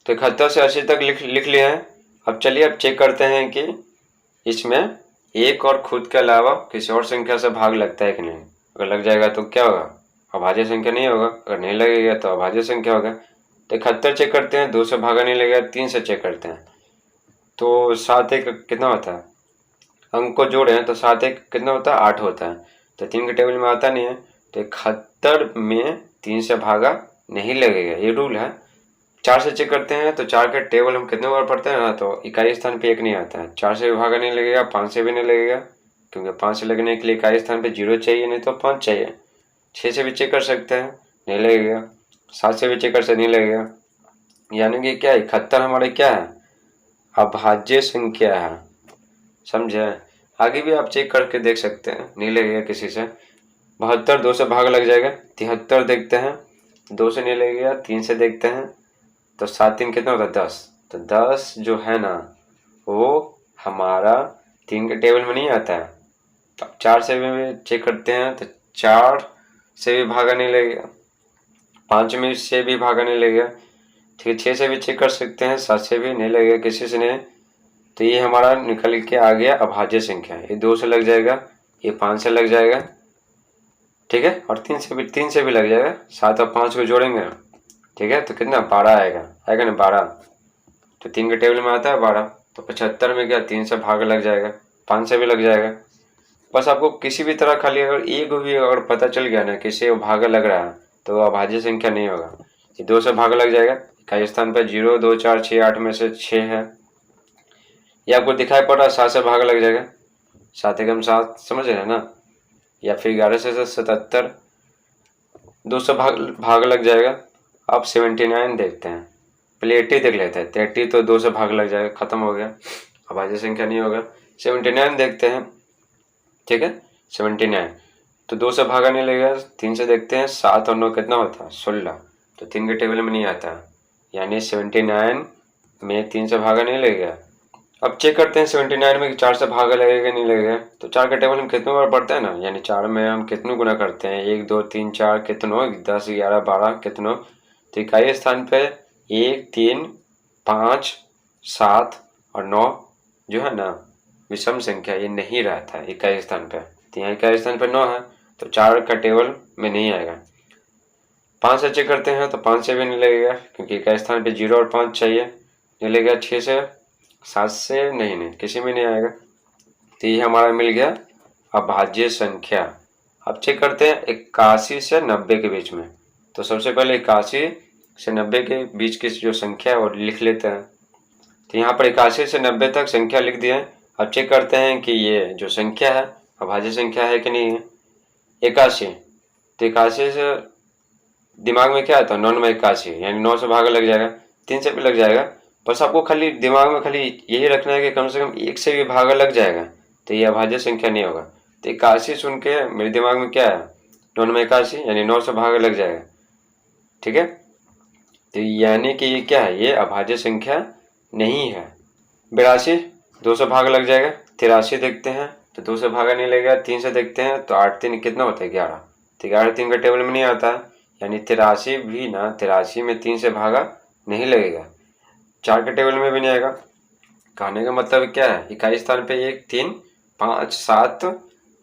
तो 71 से 80 तक लिख लिया है। अब चलिए अब चेक करते हैं कि इसमें एक और खुद के अलावा किसी और संख्या से भाग लगता है कि नहीं। अगर लग जाएगा तो क्या होगा, अभाज्य संख्या नहीं होगा, अगर नहीं लगेगा तो अभाज्य संख्या होगा। तो 71 चेक करते हैं, 2 से भागा नहीं लगेगा, 3 से चेक करते हैं। तो 7 1 कितना होता है, अंक को जोड़े हैं तो 7 1 कितना होता है, 8 होता है। तो 3 के टेबल में आता नहीं है, तो 71 में 3 से भागा नहीं लगेगा, ये रूल है। 4 से चेक करते हैं, तो 4 के टेबल हम कितने बार पढ़ते हैं ना, तो इकाई स्थान पे 1 नहीं आता है। 4 से भी भागा नहीं लगेगा, 5 से भी नहीं लगेगा क्योंकि 5 से लगने के लिए इकाई स्थान पे 0 चाहिए, नहीं तो 5 चाहिए। 6 से भी चेक कर सकते हैं, नहीं लगेगा। 7 से भी चेक कर सकते, नहीं लगेगा। यानी कि क्या 71 हमारे क्या है, अभाज्य संख्या है, समझे। आगे भी आप चेक करके देख सकते हैं, नहीं लगेगा किसी से। 72 2 से भाग लग जाएगा, 73 देखते हैं, 2 से नहीं लगेगा, 3 से देखते हैं, तो 7 3 कितना होता है, 10। तो 10 जो है ना वो हमारा 3 के टेबल में नहीं आता है। तो 4 से भी चेक करते हैं, तो 4 से भी भागा नहीं लगेगा, 5 में से भी भागा नहीं लगेगा। ठीक है, 6 से भी चेक कर सकते हैं, 7 से भी नहीं लगेगा, किसी से नहीं। तो ये हमारा निकल के आ गया अभाज्य संख्या। ये 2 से लग जाएगा, ये 5 से लग जाएगा, ठीक है, और 3 से भी लग जाएगा। 7 और 5 को जोड़ेंगे, ठीक है, तो कितना 12 आएगा ना 12। तो 3 के टेबल में आता है 12। तो 75 में क्या 3 से भाग लग जाएगा, 5 से भी लग जाएगा। बस आपको किसी भी तरह खाली अगर एक भी अगर पता चल गया ना किसी भागा लग रहा है तो अभाज्य संख्या नहीं होगा। ये 2 से भाग लग जाएगा, इकाई स्थान पे 0, 2, 4, 6, 8 में से 6 है। ये आपको दिखाई पड़ रहा है, 7 से भाग लग जाएगा, 7 एकम 7, समझ रहे हैं ना। या फिर 11 से 77, 2 से भाग लग जाएगा। अब 79 देखते हैं, पहले 80 देख लेते हैं। 80 तो 2 से भाग लग जाएगा, खत्म हो गया, अभाज्य संख्या नहीं होगा। 79 देखते हैं, ठीक है। 79 तो 2 से भागा नहीं लगेगा। 3 से देखते हैं, 7 और 9 कितना होता है, 16, तो 3 के टेबल में नहीं आता, यानी 79 में 3 से भागा नहीं लगेगा। अब चेक करते हैं 79 में 4 से भागा लगेगा नहीं लगेगा। तो 4 का टेबल हम कितनों बार पढ़ते हैं ना, यानी 4 में हम कितनों गुना करते हैं, 1, 2, 3, 4 कितनों, 10, 11, 12 कितनों। तो इकाई स्थान पे 1, 3, 5, 7 और 9 जो है ना विषम संख्या, ये नहीं रहता है इकाई स्थान पे। तो यहाँ इकाई स्थान पे 9 है, तो 4 का टेबल में नहीं आएगा। 5 से चेक करते हैं, तो 5 से भी नहीं लगेगा, क्योंकि इकाई स्थान पे 0 और 5 चाहिए, नहीं लगेगा। 6 से, 7 से नहीं, किसी में नहीं आएगा। तो ये हमारा मिल गया अभाज्य संख्या। अब चेक करते हैं 81 से 90 के बीच में। तो सबसे पहले 81 से 90 के बीच की जो संख्या है वो लिख लेते हैं। तो यहाँ पर 81 से 90 तक संख्या लिख दिए। अब चेक करते हैं कि ये जो संख्या है अभाज्य संख्या है कि नहीं है। 81, तो 81 से दिमाग में क्या आता है, 9 में 81, यानी 9 से भागा लग जाएगा, 3 से भी लग जाएगा। बस आपको खाली दिमाग में खाली यही रखना है कि कम से कम 1 से भी भागा लग जाएगा, तो ये अभाज्य संख्या नहीं होगा। तो 81 सुन के मेरे दिमाग में क्या है, 9 में 81, यानी 9 से भागा लग जाएगा, ठीक है। तो यानी कि ये क्या है, ये अभाज्य संख्या नहीं है। 82, 2 से भाग लग जाएगा। 83 देखते हैं, तो 2 से भागा नहीं लगेगा। 3 से देखते हैं, तो 8 3 कितना होता है, 11, तो 11 3 का टेबल में नहीं आता, यानी 83 भी ना, 83 में 3 से भागा नहीं लगेगा, 4 के टेबल में भी नहीं आएगा। कहने का मतलब क्या है, इकाई स्थान पे 1, 3, 5, 7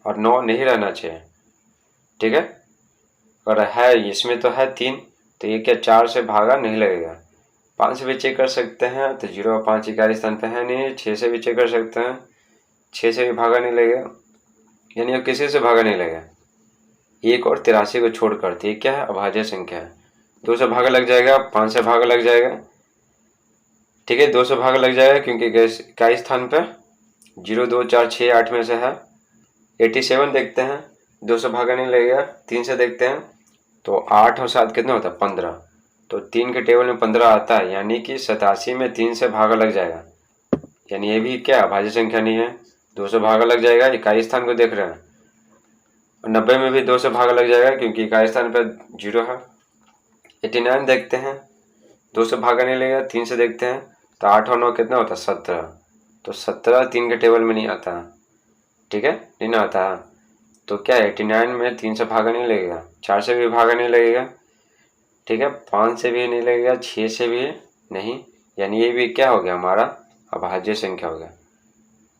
और 9 नहीं रहना चाहिए, ठीक है। और है इसमें तो है 3, तो ये क्या 4 से भागा नहीं लगेगा। 5 से भी चेक कर सकते हैं, तो 0 और 5 इकाई स्थान पे है नहीं। 6 से भी चेक कर सकते हैं, 6 से भी भागा नहीं लगेगा, यानी अब किसी से भागा नहीं लगेगा। 1 और 83 को छोड़ कर, ये क्या है, अभाज्य संख्या है। 2 से भागा लग जाएगा, 5 से भागा लग जाएगा, ठीक है। 2 से भागा लग जाएगा क्योंकि इकाई स्थान पे 0, 2, 4, 6, 8 में से है। 87 देखते हैं, 2 से भागा नहीं लगेगा। 3 से देखते हैं, तो 8 और 7 कितना होता है, 15, तो 3 के टेबल में 15 आता है, यानी कि 87 में 3 से भागा लग जाएगा, यानी ये भी क्या अभाज्य संख्या नहीं है। 2 से भागा लग जाएगा, इकाई स्थान को देख रहे हैं। और 90 में भी 2 से भागा लग जाएगा, क्योंकि इकाई स्थान पर 0 है। 89 देखते हैं, 2 से भागा नहीं लगेगा। 3 से देखते हैं, तो 8 और 9 कितना होता है, 17, तो 17 3 के टेबल में नहीं आता, ठीक है, नहीं ना आता। तो क्या है, 89 में 3 से भागा नहीं लगेगा, 4 से भी भागा नहीं लगेगा, ठीक है, 5 से भी नहीं लगेगा, 6 से भी नहीं, यानी ये भी क्या हो गया, हमारा अभाज्य संख्या हो गया।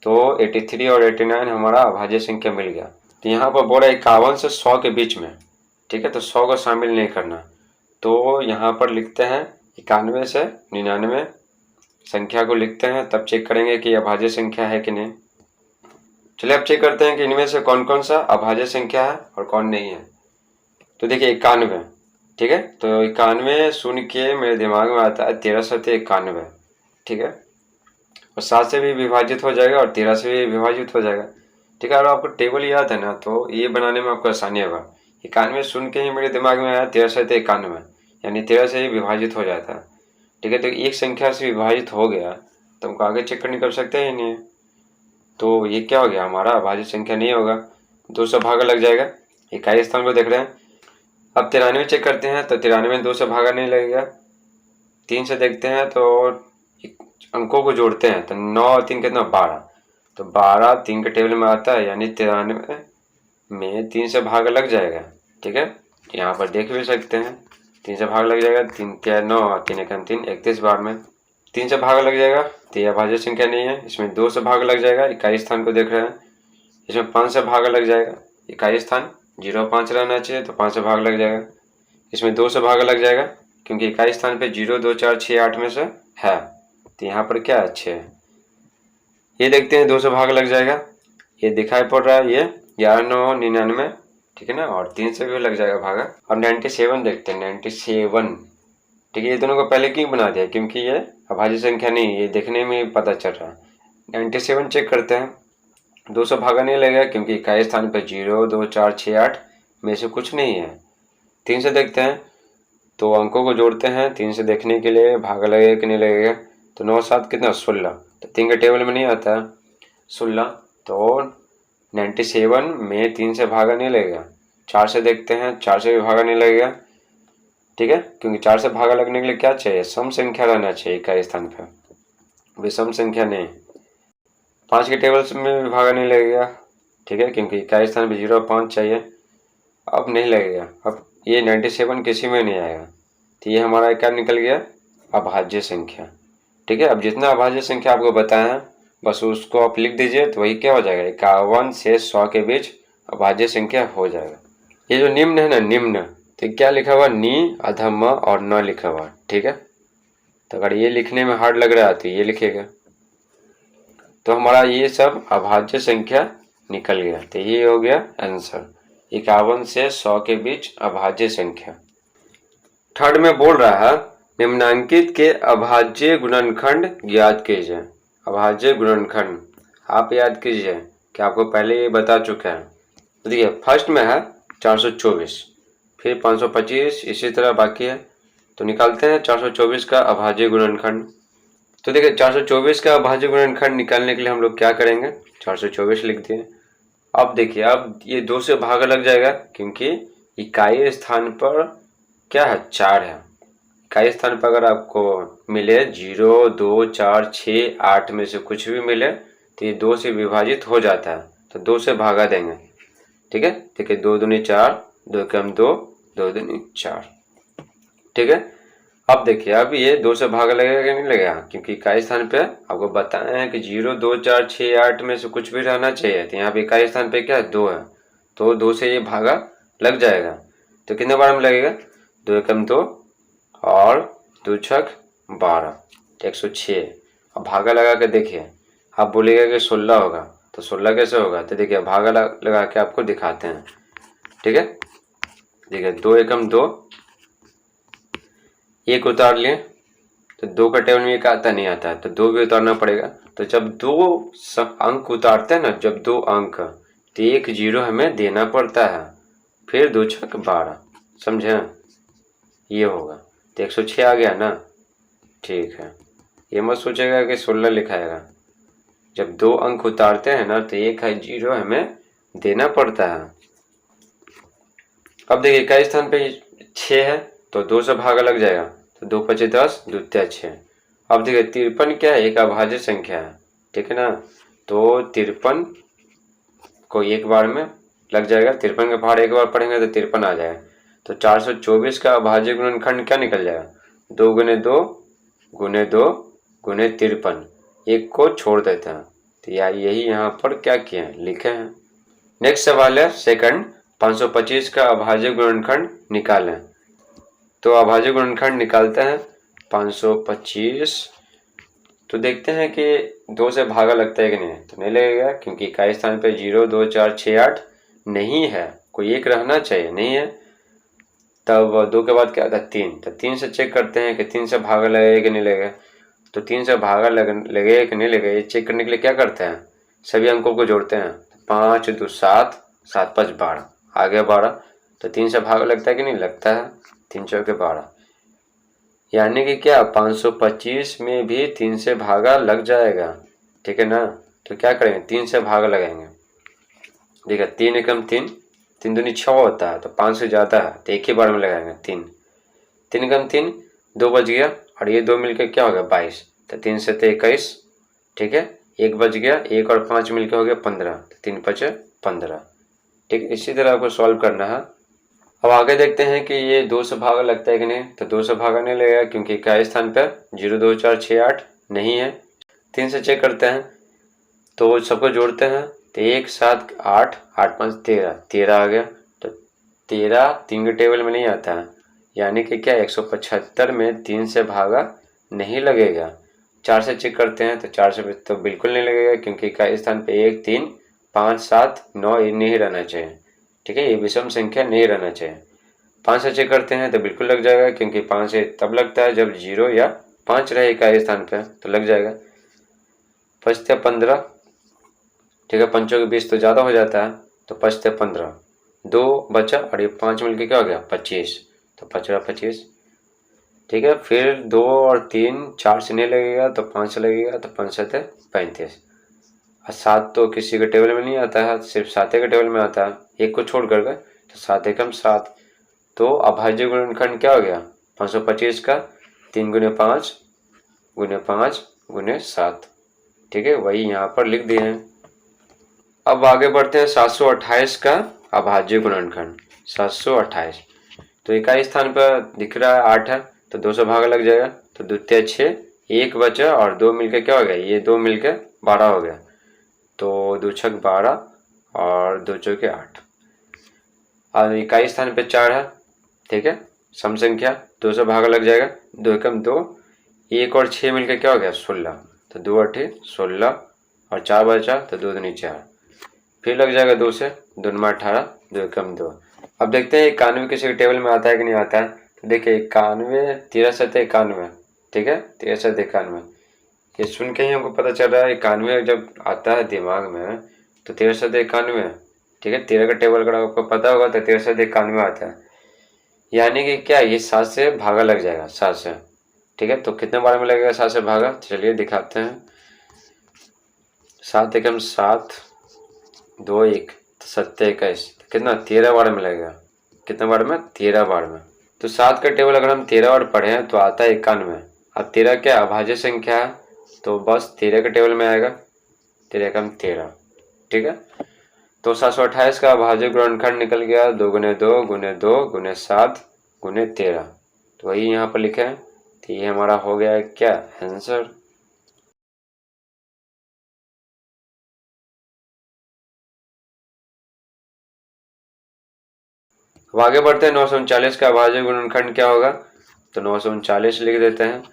तो 83 और 89 हमारा अभाज्य संख्या मिल गया। तो यहाँ पर बोला 51 से 100 के बीच में, ठीक है, तो 100 को शामिल नहीं करना। तो यहाँ पर लिखते हैं 91 से 99 संख्या को लिखते हैं, तब चेक करेंगे कि अभाज्य संख्या है कि नहीं। चलिए अब चेक करते हैं कि इनमें से कौन कौन सा अभाज्य संख्या है और कौन नहीं है। तो देखिए 91, ठीक है, तो 91 सुन के मेरे दिमाग में आता है 13 सत्य 91, ठीक है, और 7 से भी विभाजित हो जाएगा और 13 से भी विभाजित हो जाएगा, ठीक है। और आपको टेबल याद है ना, तो ये बनाने में आपको आसानी होगा। 91 सुन के ही मेरे दिमाग में आया 13 सत्य 91, यानी 13 से ही विभाजित हो जाता है, ठीक है। तो एक संख्या से विभाजित हो गया, तो हमको आगे चेक करने कर सकते हैं नहीं, तो ये क्या हो गया, हमारा अभाज्य संख्या नहीं होगा। 2 से भागा लग जाएगा, इकाई स्थान को देख रहे हैं। अब 93 चेक करते हैं, तो 93 में 2 से भागा नहीं लगेगा। 3 से देखते हैं, तो अंकों को जोड़ते हैं, तो 9 और 3 कितना, 12, तो 12 3 के टेबल में आता है, यानी 93 में 3 से भागा लग जाएगा, ठीक है। यहाँ पर देख भी सकते हैं 3 से भाग लग जाएगा, 3 3 9, 3 1 3, 31 बार में 3 से भाग लग जाएगा, तो यह अभाज्य संख्या नहीं है। इसमें 2 से भाग लग जाएगा, इकाई स्थान को देख रहे हैं। इसमें 5 से भाग लग जाएगा, इकाई स्थान 0 5 रहना चाहिए, तो 5 से भाग लग जाएगा। इसमें 2 से भाग लग जाएगा, क्योंकि इकाई स्थान पे 0 2 4 6 8 में से है, तो यहाँ पर क्या है, 6। ये देखते हैं 2 से भाग लग जाएगा, ये दिखाई पड़ रहा है, ये 11 9 99, ठीक है ना, और 3 से भी लग जाएगा भागा। और 97 देखते हैं, 97 ठीक है, ये दोनों को पहले क्यों बना दिया, क्योंकि ये अभाज्य संख्या नहीं, ये देखने में पता चल रहा है। 97 चेक करते हैं, 200 भागा नहीं लगेगा क्योंकि इकाई स्थान पर 0 2 4 6 8 में से कुछ नहीं है। 3 से देखते हैं, तो अंकों को जोड़ते हैं 3 से देखने के लिए, भागा लगेगा कि नहीं लगेगा। तो 9 7 कितना 16, तो 3 के टेबल में नहीं आता है 16, तो 97 में 3 से भागा नहीं लगेगा। 4 से देखते हैं, 4 से भी भागा नहीं लगेगा, ठीक है, क्योंकि 4 से भागा लगने के लिए क्या चाहिए, सम संख्या रहना चाहिए इकाई स्थान पर, विषम संख्या नहीं। 5 के टेबल में भी भागा नहीं लगेगा, ठीक है, क्योंकि इकाई स्थान पर 0 और 5 चाहिए, अब नहीं लगेगा। अब ये 97 किसी में नहीं आएगा, तो ये हमारा क्या निकल गया, अभाज्य संख्या। ठीक है, अब जितना अभाज्य संख्या आपको बताया है बस उसको आप लिख दीजिए, तो वही क्या हो जाएगा, 51 से 100 के बीच अभाज्य संख्या हो जाएगा। ये जो निम्न है ना, निम्न, तो क्या लिखा हुआ, नी, अधम और न लिखा हुआ, ठीक है। तो अगर ये लिखने में हार्ड लग रहा है तो ये लिखेगा, तो हमारा ये सब अभाज्य संख्या निकल गया। तो ये हो गया आंसर, 51 से 100 के बीच अभाज्य संख्या। थर्ड में बोल रहा है, निम्नांकित के अभाज्य गुणनखंड ज्ञात कीजिए। अभाज्य गुणनखंड आप याद कीजिए कि आपको पहले ये बता चुका है। तो देखिए, फर्स्ट में है 424, फिर 525, इसी तरह बाकी है। तो निकालते हैं 424 का अभाज्य गुणनखंड। तो देखिए, 424 का अभाज्य गुणनखंड निकालने के लिए हम लोग क्या करेंगे, 424 लिख दिए। अब देखिए, अब ये 2 से भागा लग जाएगा क्योंकि इकाई स्थान पर क्या है, 4 है। इकाई स्थान पर अगर आपको मिले 0 2 4 6 8 में से कुछ भी मिले तो ये 2 से विभाजित हो जाता है, तो 2 से भागा देंगे, ठीक है। देखिए, 2 दूनी 4, 2 कम 2, 2 दूनी 4, ठीक है। अब देखिए, अब ये 2 से भागा लगेगा कि नहीं लगेगा, क्योंकि इकाई स्थान पे आपको बताया है कि 0 2 4 6 8 में से कुछ भी रहना चाहिए, तो यहाँ पे इकाई स्थान पे क्या है, 2 है, तो 2 से ये भागा लग जाएगा। तो कितने बार में लगेगा, 2 एकम 2 और 2 छक 12, 106। अब भागा लगा के देखिए, आप बोलेगा कि 16 होगा, तो 16 कैसे होगा, तो देखिए भागा लगा के आपको दिखाते हैं, ठीक है। देखिए, 2 एकम 2, 1 उतार लिए, तो 2 का टेबल में 1 आता नहीं आता है, तो 2 भी उतारना पड़ेगा। तो जब 2 अंक उतारते हैं ना, जब 2 अंक, तो 1 0 हमें देना पड़ता है, फिर 2 छक 12, समझे, ये होगा। तो 106 आ गया ना, ठीक है। ये मत सोचेगा कि 16 लिखाएगा, जब 2 अंक उतारते हैं ना तो 1 0 हमें देना पड़ता है। अब देखिए, इकाई स्थान पे 6 है, तो 2 से भागा लग जाएगा, तो 2 5 10, 2 6। अब देखिए, 53 क्या है, एक अभाज्य संख्या है, ठीक है ना। तो 53 को एक बार में लग जाएगा, 53 का भार एक बार पढ़ेंगे तो 53 आ जाएगा। तो 424 का अभाज्य गुणनखंड क्या निकल जाएगा, 2 गुने 2 गुने 2 गुने 53, एक को छोड़ देते हैं। तो यार यही यहाँ पर क्या किए हैं, लिखे हैं। नेक्स्ट सवाल है सेकंड, 525 का अभाज्य गुणनखंड निकालें। तो अभाज्य गुणनखंड निकालते हैं 525, तो देखते हैं कि 2 से भागा लगता है कि नहीं, तो नहीं लगेगा क्योंकि इकाई स्थान पे 0 2 4 6 8 नहीं है, कोई एक रहना चाहिए, नहीं है। तब 2 के बाद क्या आता है, 3, तो 3 से चेक करते हैं कि 3 से भागा लगेगा कि नहीं लगेगा। तो 3 से भागा लगेगा कि नहीं लगेगा, ये चेक करने के लिए क्या करते हैं, सभी अंकों को जोड़ते हैं। 5 2 7, 7 5 12, आ गया 12। तो 3 से भागा लगता है कि नहीं लगता है, 3 चौके 12, यानी कि क्या 525 में भी 3 से भागा लग जाएगा, ठीक है ना। तो क्या करेंगे, 3 से भागा लगाएंगे। देखिए, 3 एकम 3, 3 दूनी 6 होता है, तो 5 से ज़्यादा है, तो एक ही बार में लगाएंगे 3, 3 एकम 3, 2 बच गया, और ये 2 मिलकर क्या हो गया 22, तो 3 से 21, ठीक है, 1 बच गया, 1 और 5 मिलकर हो गया 15, तो 3 5 15, ठीक है। इसी तरह आपको सॉल्व करना है। अब आगे देखते हैं कि ये 2 से भागा लगता है कि नहीं, तो 2 से भागा नहीं लगेगा क्योंकि इकाई स्थान पर 0 2 4 6 8 नहीं है। 3 से चेक करते हैं, तो सबको जोड़ते हैं, तो 1 7 8, 8 5 13, 13 आ गया। तो 13 3 के टेबल में नहीं आता है, यानी कि क्या 175 में 3 से भागा नहीं लगेगा। 4 से चेक करते हैं, तो 4 से तो बिल्कुल नहीं लगेगा क्योंकि इकाई स्थान पे 1 3 5 7 9 नहीं रहना चाहिए, ठीक है, ये विषम संख्या नहीं रहना चाहिए। 5 से चेक करते हैं तो बिल्कुल लग जाएगा, क्योंकि 5 से तब लगता है जब 0 या 5 रहे इकाई स्थान पे, तो लग जाएगा। 5 या 15, ठीक है, 5 के 20 तो ज़्यादा हो जाता है, तो 5 या 15, 2 बचा और ये 5 मिलके क्या हो गया 25, तो 5 रहा 25, ठीक है। फिर 2 और 3, 4 से नहीं लगेगा तो 5 से लगेगा, तो 5 7 35, और 7 तो किसी के टेबल में नहीं आता है, सिर्फ 7 के टेबल में आता है, एक को छोड़ कर, तो 7 एकम 7। तो अभाज्य गुणनखंड क्या हो गया 525 का 3 गुने 5 गुने 5 गुने 7, ठीक है, वही यहाँ पर लिख दिए हैं। अब आगे बढ़ते हैं 728 का अभाज्य गुणनखंड। 728 तो इकाई स्थान पर दिख रहा है 8 है, तो 2 से भागा लग जाएगा, तो द्वितीय 6, 1 बचा और 2 मिलके क्या हो गया, ये 2 मिलके 12 हो गया, तो 2 छक 12 और 2 चौके 8। और इकाई स्थान पे 4 है, ठीक है, सम संख्या, 2 से भागा लग जाएगा, 2 एकम 2, 1 और 6 मिलके क्या हो गया 16, तो 2 8 16 और 4 बचा, तो 2 दूनी 4, फिर लग जाएगा 2 से, 2 9 18, 2 एकम 2। अब देखते हैं 91 किसी के टेबल में आता है कि नहीं आता है। तो देखिए 91, 13 7 91, ठीक है, 13 7 91, ये सुन के ही हमको पता चल रहा है 91 जब आता है दिमाग में तो 13 7 91, ठीक है, 13 का टेबल अगर आपको पता होगा तो 13 7 91 आता है, यानी कि क्या ये 7 से भागा लग जाएगा, 7 से, ठीक है। तो कितने बार में लगेगा 7 से भागा, चलिए दिखाते हैं। 7 एकम 7, 2 1, 7 21, कितना 13 बार में लगेगा, कितने बार में 13 बार में। तो 7 का टेबल अगर हम 13 बार पढ़े हैं तो आता है 91। अब 13 क्या अभाज्य संख्या है, तो बस 13 के टेबल में आएगा, 13 एकम 13, ठीक है। तो 728 का अभाज्य गुणनखंड निकल गया 2 गुने 2 गुने 2 गुने 7 गुने 13, तो वही यहाँ पर लिखे हैं, तो ये हमारा हो गया क्या आंसर। अब आगे बढ़ते हैं 939 का अभाज्य गुणनखंड क्या होगा, तो 939 लिख देते हैं।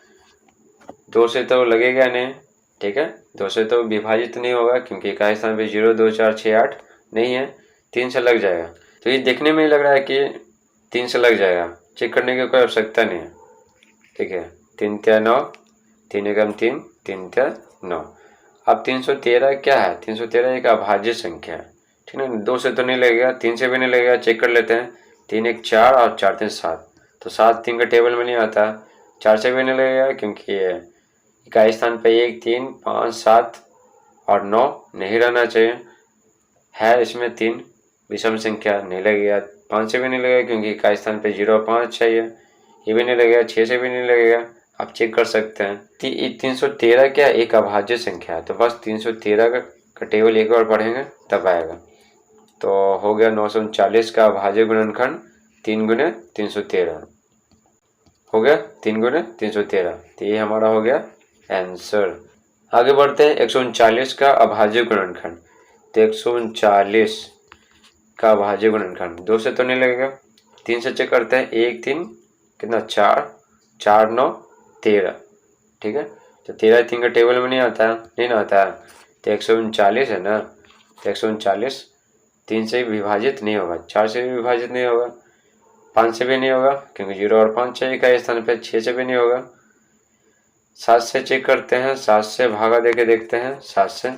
2 से तो लगेगा नहीं, ठीक है, 2 से तो विभाजित नहीं होगा, क्योंकि इकाई स्थान पे 0 2 4 6 8 नहीं है, 3 से लग जाएगा। तो ये देखने में ही लग रहा है कि 3 से लग जाएगा, चेक करने की कोई आवश्यकता नहीं है, ठीक है। 3 3 9, 3 एकम 3, 3 3 9। अब 313 क्या है, 313 एक अभाज्य संख्या है, ठीक है, 2 से तो नहीं लगेगा, 3 से भी नहीं लगेगा, चेक कर लेते हैं। 3 1 4 और 4 3 7, तो 7 3 का टेबल में नहीं आता, 4 से भी नहीं लगेगा, क्योंकि इकाई स्थान पे 1 3 5 7 और 9 नहीं रहना चाहिए, है इसमें 3 विषम संख्या, नहीं लगेगा। 5 से भी नहीं लगेगा, क्योंकि इकाई स्थान पे 0 5 चाहिए, ये भी नहीं लगेगा। 6 से भी नहीं लगेगा, आप चेक कर सकते हैं। 313 क्या एक अभाज्य संख्या है, तो बस 313 का टेबल एक बार पढ़ेंगे तब आएगा। तो हो गया 939 का अभाज्य गुणनखंड 3 गुने 313, हो गया 3 गुने 313, तो ये हमारा हो गया आंसर। आगे बढ़ते हैं 139 का अभाज्य गुणनखंड। तो 139 का अभाज्य गुणनखंड 2 से तो नहीं लगेगा, 3 से चेक करते हैं। 1 3 कितना 4 4 9 13, ठीक है, तो 13 3 का टेबल में नहीं आता, नहीं ना आता है, तो 139 है ना, तो 139 3 से विभाजित नहीं होगा, 4 से भी विभाजित नहीं होगा, 5 से भी नहीं होगा, क्योंकि 0 और 5 चाहिए का स्थान पे, 6 से भी नहीं होगा। 7 से चेक करते हैं, 7 से भागा देके देखते हैं, 7 से,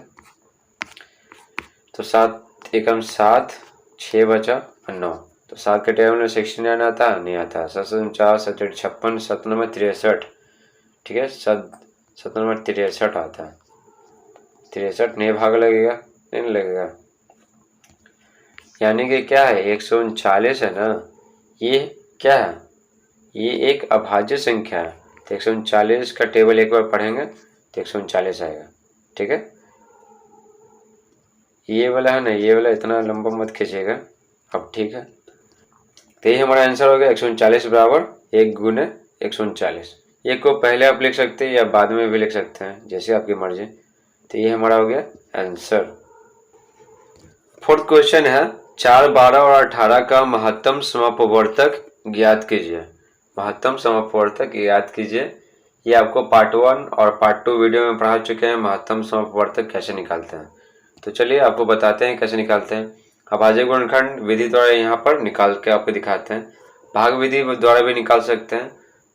तो 7 एकम 7, 6 बचा और 9, तो 7 के टेबल में 69 आता नहीं आता, 7 49 7 56 7 9 63, ठीक है, 7 9 63 आता है, 63 नहीं भाग लगेगा, नहीं लगेगा, यानी कि क्या है 139 है ना, ये क्या है, ये एक अभाज्य संख्या है। तो 139 का टेबल एक बार पढ़ेंगे तो 139 आएगा, ठीक है। ये वाला है ना, ये वाला इतना लंबा मत खींचेगा, अब ठीक है। तो ये हमारा आंसर हो गया 139 बराबर 1 गुने 139। एक को पहले आप लिख सकते हैं या बाद में भी लिख सकते हैं, जैसे आपकी मर्जी। तो ये हमारा हो गया आंसर। फोर्थ क्वेश्चन है 4 12 और 18 का महत्तम समापवर्तक ज्ञात कीजिए। महत्तम समापवर्तक ज्ञात कीजिए, ये आपको पार्ट 1 और पार्ट 2 वीडियो में पढ़ा चुके हैं, महत्तम समापवर्तक कैसे निकालते हैं। तो चलिए आपको बताते हैं कैसे निकालते हैं। अभाज्य गुणनखंड विधि द्वारा यहाँ पर निकाल के आपको दिखाते हैं। भाग विधि द्वारा भी निकाल सकते हैं,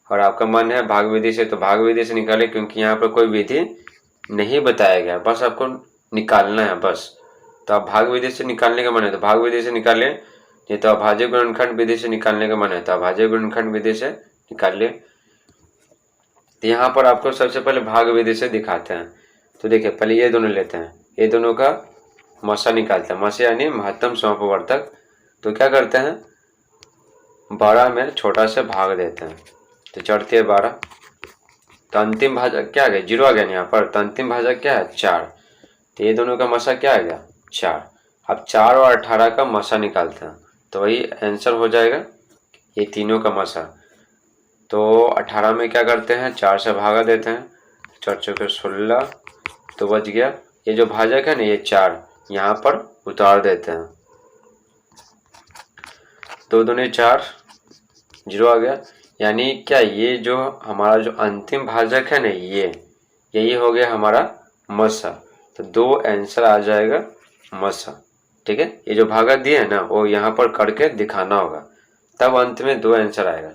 और आपका मन है भाग विधि से तो भाग विधि से निकालें, क्योंकि यहाँ पर कोई विधि नहीं बताया गया, बस आपको निकालना है बस। तो आप भाग विधि से निकालने का मन है तो भाग विधि से निकालिए, नहीं तो अभाज्य गुणनखंड विधि से निकालने का मन है तो अभाज्य गुणनखंड विधि से निकालिए। तो यहाँ पर आपको सबसे पहले भाग विधि से दिखाते हैं। तो देखिए पहले ये दोनों लेते हैं, ये दोनों का मसा निकालते हैं, मसा यानी महत्तम समपवर्तक। तो क्या करते हैं, 12 में छोटा से भाग देते हैं तो चढ़ती है 12, तो अंतिम भाजक क्या आ गया, 0 आ गया यहाँ पर, तो अंतिम भाजक क्या है 4। तो ये दोनों का मसा क्या आ गया 4। अब 4 और 18 का मसा निकालते हैं तो वही आंसर हो जाएगा ये तीनों का मसा। तो 18 में क्या करते हैं, 4 से भागा देते हैं, 4 चौके 16, तो बच गया ये जो भाजक है ना ये 4 यहाँ पर उतार देते हैं, 2 दूनी 4, 0 आ गया। यानी क्या, ये जो हमारा जो अंतिम भाजक है ना यही हो गया हमारा मसा। तो 2 आंसर आ जाएगा मसा। ठीक है, ये जो भागा दिए है ना वो यहाँ पर करके दिखाना होगा, तब अंत में 2 आंसर आएगा।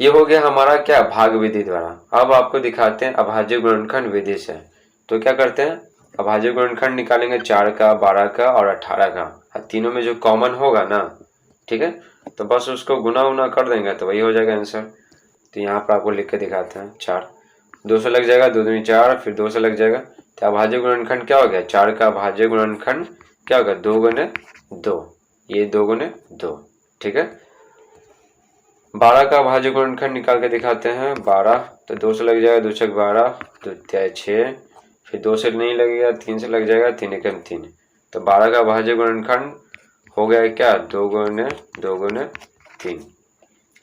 ये हो गया हमारा क्या, भाग विधि द्वारा। अब आपको दिखाते हैं अभाज्य गुणनखंड विधि से। तो क्या करते हैं, अभाज्य गुणनखंड निकालेंगे 4 का, 12 का और 18 का, तीनों में जो कॉमन होगा ना, ठीक है, तो बस उसको गुना उना कर देंगे तो वही हो जाएगा आंसर। तो यहाँ पर आपको लिख के दिखाते हैं, 4 2 से लग जाएगा, 2 दूनी 4, फिर 2 से लग जाएगा। तो अभाज्य गुणनखंड क्या हो गया, 4 का अभाज्य गुणनखंड क्या होगा, 2 गुने 2, ये 2 गुने 2। ठीक है, 12 का अभाज्य गुणनखंड निकाल के दिखाते हैं, 12 तो 2 से लग जाएगा, 2 छक 12, 2 तिया 6, फिर 2 से नहीं लगेगा, 3 से लग जाएगा, 3 एकम 3। तो 12 का अभाज्य गुणनखंड हो गया क्या, 2 गुने 3।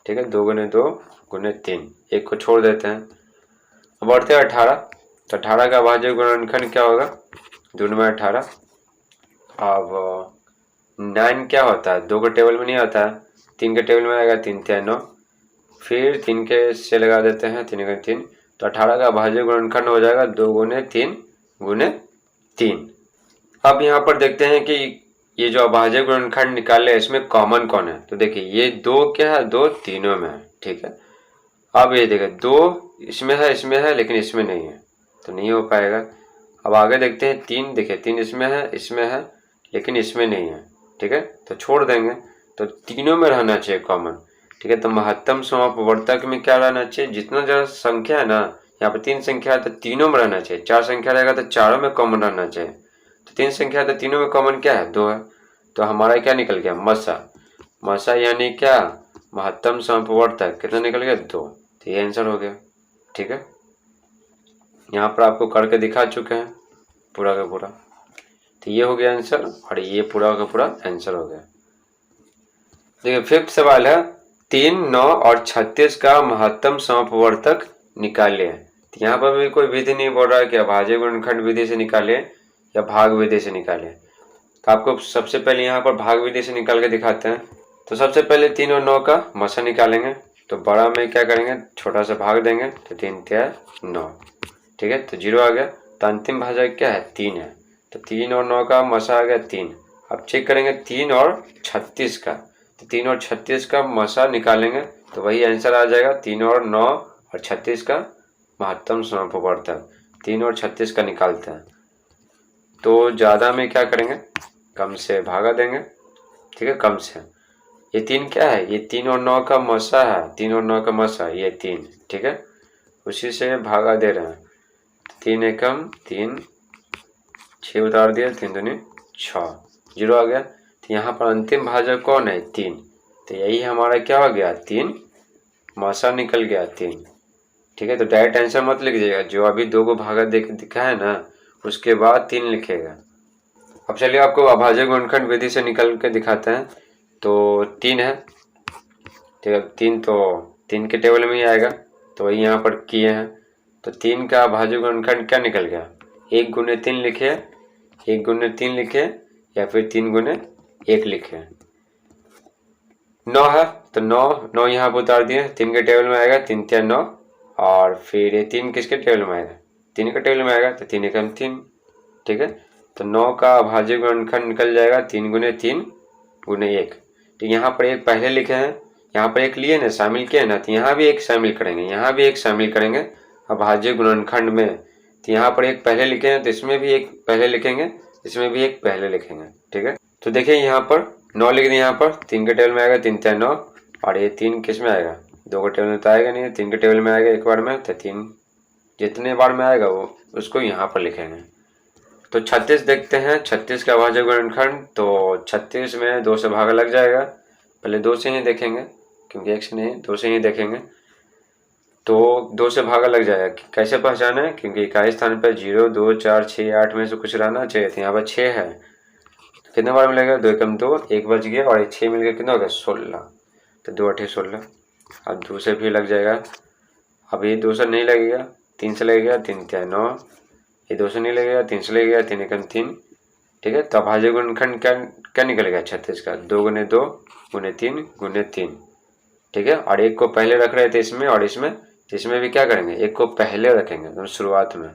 ठीक है, 2 गुने 2 गुने 3, एक को छोड़ देते हैं। अब बढ़ते हैं 18। तो 18 का अभाज्य गुणनखंड क्या होगा, 2 में 18। अब 9 क्या होता है, 2 के टेबल में नहीं आता है, 3 के टेबल में आएगा, 3 तिया 9, फिर 3 के से लगा देते हैं, 3 गुने 3। तो 18 का अभाज्य गुणनखंड हो जाएगा 2 गुने 3 गुने 3। अब यहाँ पर देखते हैं कि ये जो अभाज्य गुणनखंड निकाले इसमें कॉमन कौन है। तो देखिए ये 2 क्या है, 2 तीनों में है। ठीक है, अब ये देखिए 2 इसमें है लेकिन इसमें नहीं है, तो नहीं हो पाएगा। अब आगे देखते हैं 3, देखिए 3 इसमें है लेकिन इसमें नहीं है। ठीक है, तो छोड़ देंगे, तो तीनों में रहना चाहिए कॉमन। ठीक है, तो महत्तम समपवर्तक में क्या रहना चाहिए, जितना ज़्यादा संख्या है ना, यहाँ पर 3 संख्या है तो तीनों में रहना चाहिए, 4 संख्या रहेगा तो चारों में कॉमन रहना चाहिए। तो 3 संख्या तो तीनों में कॉमन क्या है, 2 है। तो हमारा क्या निकल गया, मसा यानी क्या, महत्तम समपवर्तक कितना निकल गया, 2। तो ये आंसर हो गया। ठीक है, यहाँ पर आपको करके दिखा चुके हैं पूरा का पूरा। तो ये हो गया आंसर, और ये पूरा का पूरा आंसर हो गया। देखिए 5th सवाल है, 3, 9 और 36 का महत्तम समपवर्तक निकालिए। तो यहाँ पर भी कोई विधि नहीं बोल रहा है कि अभाज्य गुणनखंड विधि से निकाले या भाग विधि से निकाले। तो आपको सबसे पहले यहाँ पर भाग विधि से निकाल के दिखाते हैं। तो सबसे पहले 3 और 9 का मसा निकालेंगे। तो बड़ा में क्या करेंगे, छोटा सा भाग देंगे, तो 3 तिया 9। ठीक है, तो 0 आ गया। तो अंतिम भाजक क्या है, 3 है। तो 3 और 9 का मसा आ गया 3। अब चेक करेंगे 3 और 36 का, तो 3 और 36 का मसा निकालेंगे तो वही आंसर आ जाएगा। 3 और 9 और 36 का महत्तम समपवर्तक, 3 और 36 का निकालते हैं। तो ज़्यादा में क्या करेंगे, कम से भागा देंगे। ठीक है, कम से, ये 3 क्या है, ये 3 और 9 का मसा है, 3 और 9 का मसा ये 3। ठीक है, उसी से भागा दे रहे हैं। 3 एकम 3, 6 उतार दिया, 3 दूनी 6, 0 आ गया। तो यहाँ पर अंतिम भाजक कौन है, 3। तो यही हमारा क्या हो गया, 3 मसा निकल गया 3। ठीक है, तो डायरेक्ट आंसर मत लिखिएगा, जो अभी 2 को भागा दे दिखा है ना उसके बाद 3 लिखेगा। अब चलिए आपको अभाज्य गुणनखंड विधि से निकल के दिखाते हैं। तो 3 है, ठीक है, 3 तो 3 के टेबल में ही आएगा, तो वही यहाँ पर किए हैं। तो 3 का अभाज्य गुणनखंड क्या निकल गया, 1 गुने 3 लिखे, 1 गुने 3 लिखे, या फिर 3 गुने 1 लिखे। 9 है तो 9 यहाँ पर उतार दिए, 3 के टेबल में आएगा, 3 तिया 9, और फिर ये 3 किसके टेबल में आएगा, 3 के टेबल में आएगा, तो 3 एकम 3। ठीक है, तो 9 का अभाज्य गुणनखंड निकल जाएगा 3 गुने 3 गुने 1। तो यहाँ पर 1 पहले लिखे हैं, यहाँ पर एक लिए ना, शामिल किया ना, तो यहाँ भी एक शामिल करेंगे, यहाँ भी एक शामिल करेंगे अभाज्य गुणनखंड में। तो यहाँ पर एक पहले लिखेंगे तो इसमें भी एक पहले लिखेंगे, इसमें भी एक पहले लिखेंगे। ठीक है, तो देखिए यहाँ पर 9 लिख दिए, यहाँ पर 3 के टेबल में आएगा, 3 3 9, और ये 3 किस में आएगा, 2 के टेबल में तो आएगा नहीं, 3 के टेबल में आएगा एक बार में, तो 3 जितने बार में आएगा वो उसको यहाँ पर लिखेंगे। तो 36 देखते हैं, 36 का अभाज्य गुणनखंड, तो 36 में 2 से भागा लग जाएगा, पहले 2 से ही देखेंगे क्योंकि 1 से नहीं, 2 से ही देखेंगे, तो 2 से भागा लग जाएगा। कैसे पहचाना है, क्योंकि इकाई स्थान पर 0 2 4 6 8 में से कुछ रहना चाहिए, तो यहाँ पर 6 है, तो कितने बार मिलेगा, 2 एकम 2, 1 बच गया, और 6 मिल गया, कितना हो गया 16, तो 2 8 16। अब 2 से भी लग जाएगा, अब ये 2 से नहीं लगेगा, 3 से लगेगा, 3 3 9, ये 2 से नहीं लगेगा, 3 से लगेगा, 3 एकम 3। ठीक है, तो अभाज्य गुणनखंड क्या निकलेगा 36 का, 2 गुने 2 गुने 3 गुने 3। ठीक है, और एक को पहले रख रहे थे इसमें और इसमें, इसमें भी क्या करेंगे, एक को पहले रखेंगे तो शुरुआत में।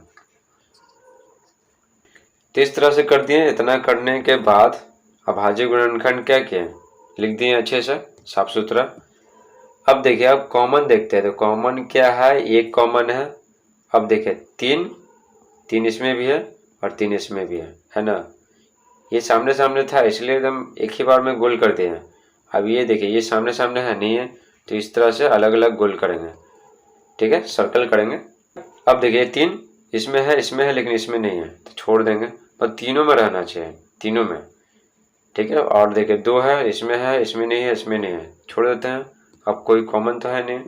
तो इस तरह से कर दिए। इतना करने के बाद अभाज्य गुणनखंड क्या किए, लिख दिए अच्छे से साफ सुथरा। अब देखिए, अब कॉमन देखते हैं, तो कॉमन क्या है, एक कॉमन है। अब देखिए 3 इसमें भी है और 3 इसमें भी है ना, ये सामने सामने था इसलिए एकदम एक ही बार में गोल कर दिए हैं। अब ये देखिए, ये सामने सामने है नहीं है, तो इस तरह से अलग अलग गोल करेंगे। ठीक है, सर्कल करेंगे। अब देखिए 3 इसमें है लेकिन इसमें नहीं है, तो छोड़ देंगे, पर तीनों में रहना चाहिए, तीनों में। ठीक है, और देखिए 2 है, इसमें नहीं है, इसमें नहीं है, छोड़ देते हैं। अब कोई कॉमन तो है नहीं।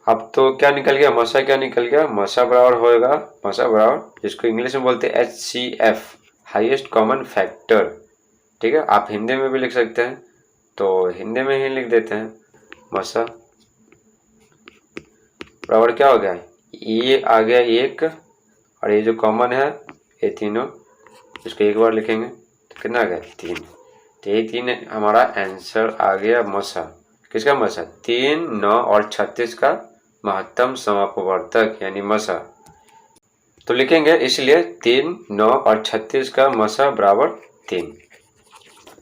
अब तो क्या निकल गया, मसा क्या निकल गया, मसा बराबर होएगा, मसा बराबर जिसको इंग्लिश में बोलते हैं HCF, हाईएस्ट कॉमन फैक्टर। ठीक है, आप हिंदी में भी लिख सकते हैं, तो हिंदी में ही लिख देते हैं, मसा बराबर क्या हो गया, ये आ गया 1, और ये जो कॉमन है ये तीनों, इसको एक बार लिखेंगे तो कितना आ गया 3। तो ये 3 हमारा आंसर आ गया मसा। किसका मसा, 3 9 और 36 का महत्तम समापवर्तक यानी मसा। तो लिखेंगे इसलिए 3 9 और 36 का मसा बराबर 3।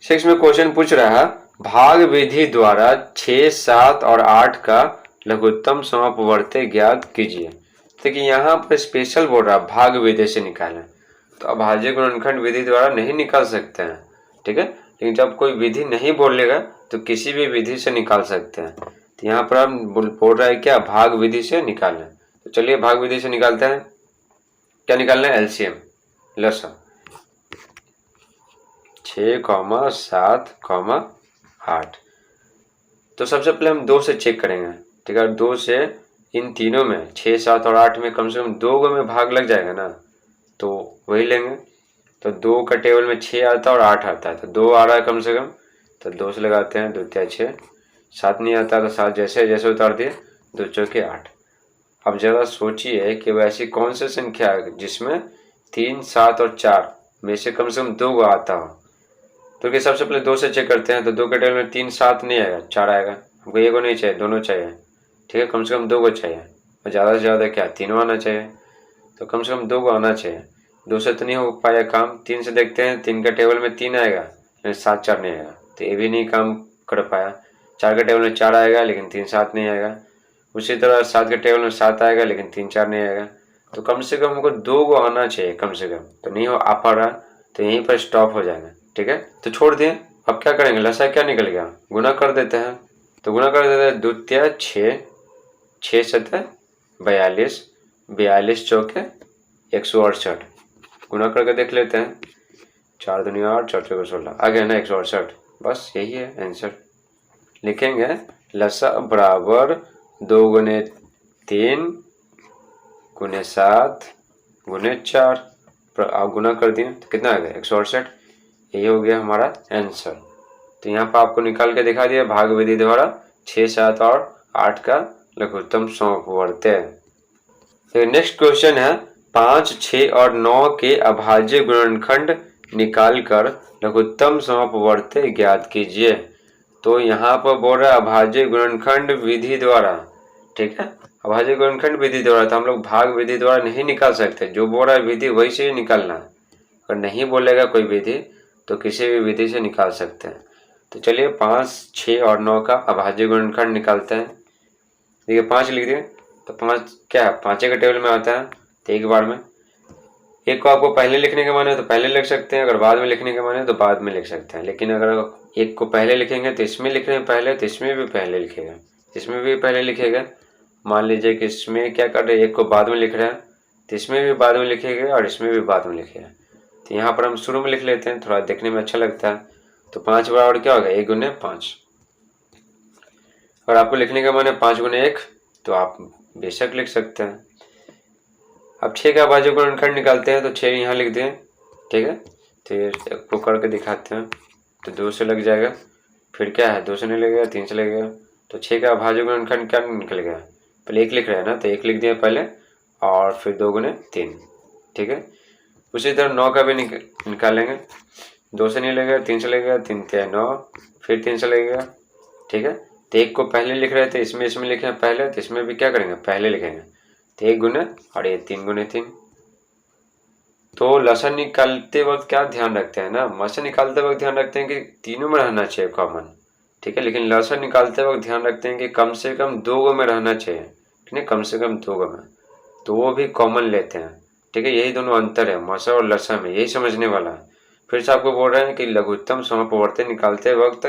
6 में क्वेश्चन पूछ रहा है, भाग विधि द्वारा 6 7 और 8 का लघुत्तम समापवर्तक ज्ञात कीजिए। देखिए यहाँ पर स्पेशल बोल रहा है भाग विधि से निकालें, तो अभाज्य गुणनखंड विधि द्वारा नहीं निकाल सकते हैं। ठीक है, लेकिन जब कोई विधि नहीं बोलेगा तो किसी भी विधि से निकाल सकते हैं। तो यहाँ पर हम बोल रहा है क्या, भाग विधि से निकालें। तो चलिए भाग विधि से निकालते हैं। क्या निकालना है, एलसीएम, लसा 6, 7, 8। तो सबसे पहले हम 2 से चेक करेंगे। ठीक है, 2 से इन तीनों में 6 7 और 8 में कम से कम 2 गो में भाग लग जाएगा ना, तो वही लेंगे। तो 2 का टेबल में 6 आता है और 8 आता है, तो 2 आ रहा है कम से कम, तो 2 से लगाते हैं, 2 3 6। 7 नहीं आता तो 7 जैसे जैसे उतार दिए, 2 चौके 8। अब जरा सोचिए कि वह ऐसी कौन सी संख्या है जिसमें 3 7 और 4 में से कम 2 गो आता हो। तो कि सबसे पहले 2 से चेक करते हैं, तो 2 के टेबल में 3 7 नहीं आएगा, 4 आएगा। हमको ये को नहीं चाहिए, दोनों चाहिए। ठीक है, कम से कम 2 गो चाहिए, और ज़्यादा से ज़्यादा क्या, तीनों आना चाहिए, तो कम से कम 2 गो आना चाहिए। 2 से तो नहीं हो पाया काम, 3 से देखते हैं, 3 का टेबल में 3 आएगा लेकिन 7 4 नहीं आएगा, तो ये भी नहीं काम कर पाया। 4 के टेबल में 4 आएगा लेकिन 3 7 नहीं आएगा। उसी तरह 7 के टेबल में 7 आएगा लेकिन 3 4 नहीं आएगा। तो कम से कम हमको 2 गो आना चाहिए कम से कम, तो नहीं हो आ पा रहा, तो यहीं पर स्टॉप हो जाएगा। ठीक है, तो छोड़ दिए। अब क्या करेंगे, लसा क्या निकल गया, गुना कर देते हैं। तो गुना कर देते हैं, 2 3 6, 6 7 42, 42 चौके 168। गुना करके देख लेते हैं, 4 दूनी 8, 4 चौके 16, आ गया ना 168। बस यही है आंसर। लिखेंगे लसा बराबर 2 गुने 3 गुने 7 गुने 4, आप गुना कर दिए तो कितना आ गया 168। यही हो गया हमारा आंसर। तो यहाँ पर आपको निकाल के दिखा दिया भाग विधि द्वारा 6 7 और 8 का लघुत्तम समापवर्तक। तो नेक्स्ट क्वेश्चन है, 5 6 और 9 के अभाज्य गुणनखंड निकाल कर लघुत्तम समापवर्तक ज्ञात कीजिए। तो यहाँ पर बोल रहा है अभाज्य गुणनखंड विधि द्वारा। ठीक है, अभाज्य गुणनखंड विधि द्वारा, तो हम लोग भाग विधि द्वारा नहीं निकाल सकते, जो बोल रहा है विधि वही से ही निकालना है। अगर नहीं बोलेगा कोई विधि तो किसी भी विधि से निकाल सकते हैं। तो चलिए 5, 6 और 9 का अभाज्य गुणनखंड निकालते हैं। देखिए 5 लिख दिए, तो 5 क्या है, 5 के टेबल में आता है, तो एक बार में। एक को आपको पहले लिखने के माने तो पहले लिख सकते हैं, अगर बाद में लिखने के माने तो बाद में लिख सकते हैं। लेकिन अगर एक को पहले लिखेंगे तो इसमें लिख रहे हैं पहले, तो इसमें भी पहले लिखेगा, इसमें भी पहले लिखेगा। मान लीजिए कि इसमें क्या कर रहे हैं, एक को बाद में लिख रहा है तो इसमें भी बाद में लिखेगा और इसमें भी बाद में लिखेगा। तो यहाँ पर हम शुरू में लिख लेते हैं, थोड़ा देखने में अच्छा लगता है। तो 5 बराबर क्या होगा, 1 गुने 5। अगर आपको लिखने का मन है 5 गुने 1 तो आप बेशक लिख सकते हैं। अब 6 का अभाज्य गुणनखंड निकालते हैं, तो 6 यहाँ लिख दें, ठीक है। तो ये आपको करके दिखाते हैं। तो 2 से लग जाएगा, फिर क्या है 2 से नहीं लगेगा, 3 से लगेगा। तो 6 का अभाज्य गुणनखंड क्या निकल गया, पहले 1 लिख रहे हैं ना, तो 1 लिख दिया पहले और फिर 2 गुने 3, ठीक है। उसी तरह 9 का भी निकालेंगे। 2 से नहीं लगेगा, 3 से लगेगा, 3 3 9, फिर 3 से लगेगा, ठीक है। तो 1 को पहले लिख रहे थे, इसमें लिखे पहले, तो इसमें भी क्या करेंगे, पहले लिखेंगे। तो 1 गुने और ये 3 गुने 3। तो लसन निकालते वक्त क्या ध्यान रखते हैं ना, मसन निकालते वक्त ध्यान रखते हैं कि तीनों में रहना चाहिए कॉमन, ठीक है। लेकिन लसन निकालते वक्त ध्यान रखते हैं कि कम से कम 2 गो में रहना चाहिए, ठीक है, कम से कम 2 गो में, तो वो भी कॉमन लेते हैं, ठीक है। यही दोनों अंतर है मसा और लसा में, यही समझने वाला है। फिर से आपको बोल रहे हैं कि लघुत्तम समापवर्ती निकालते वक्त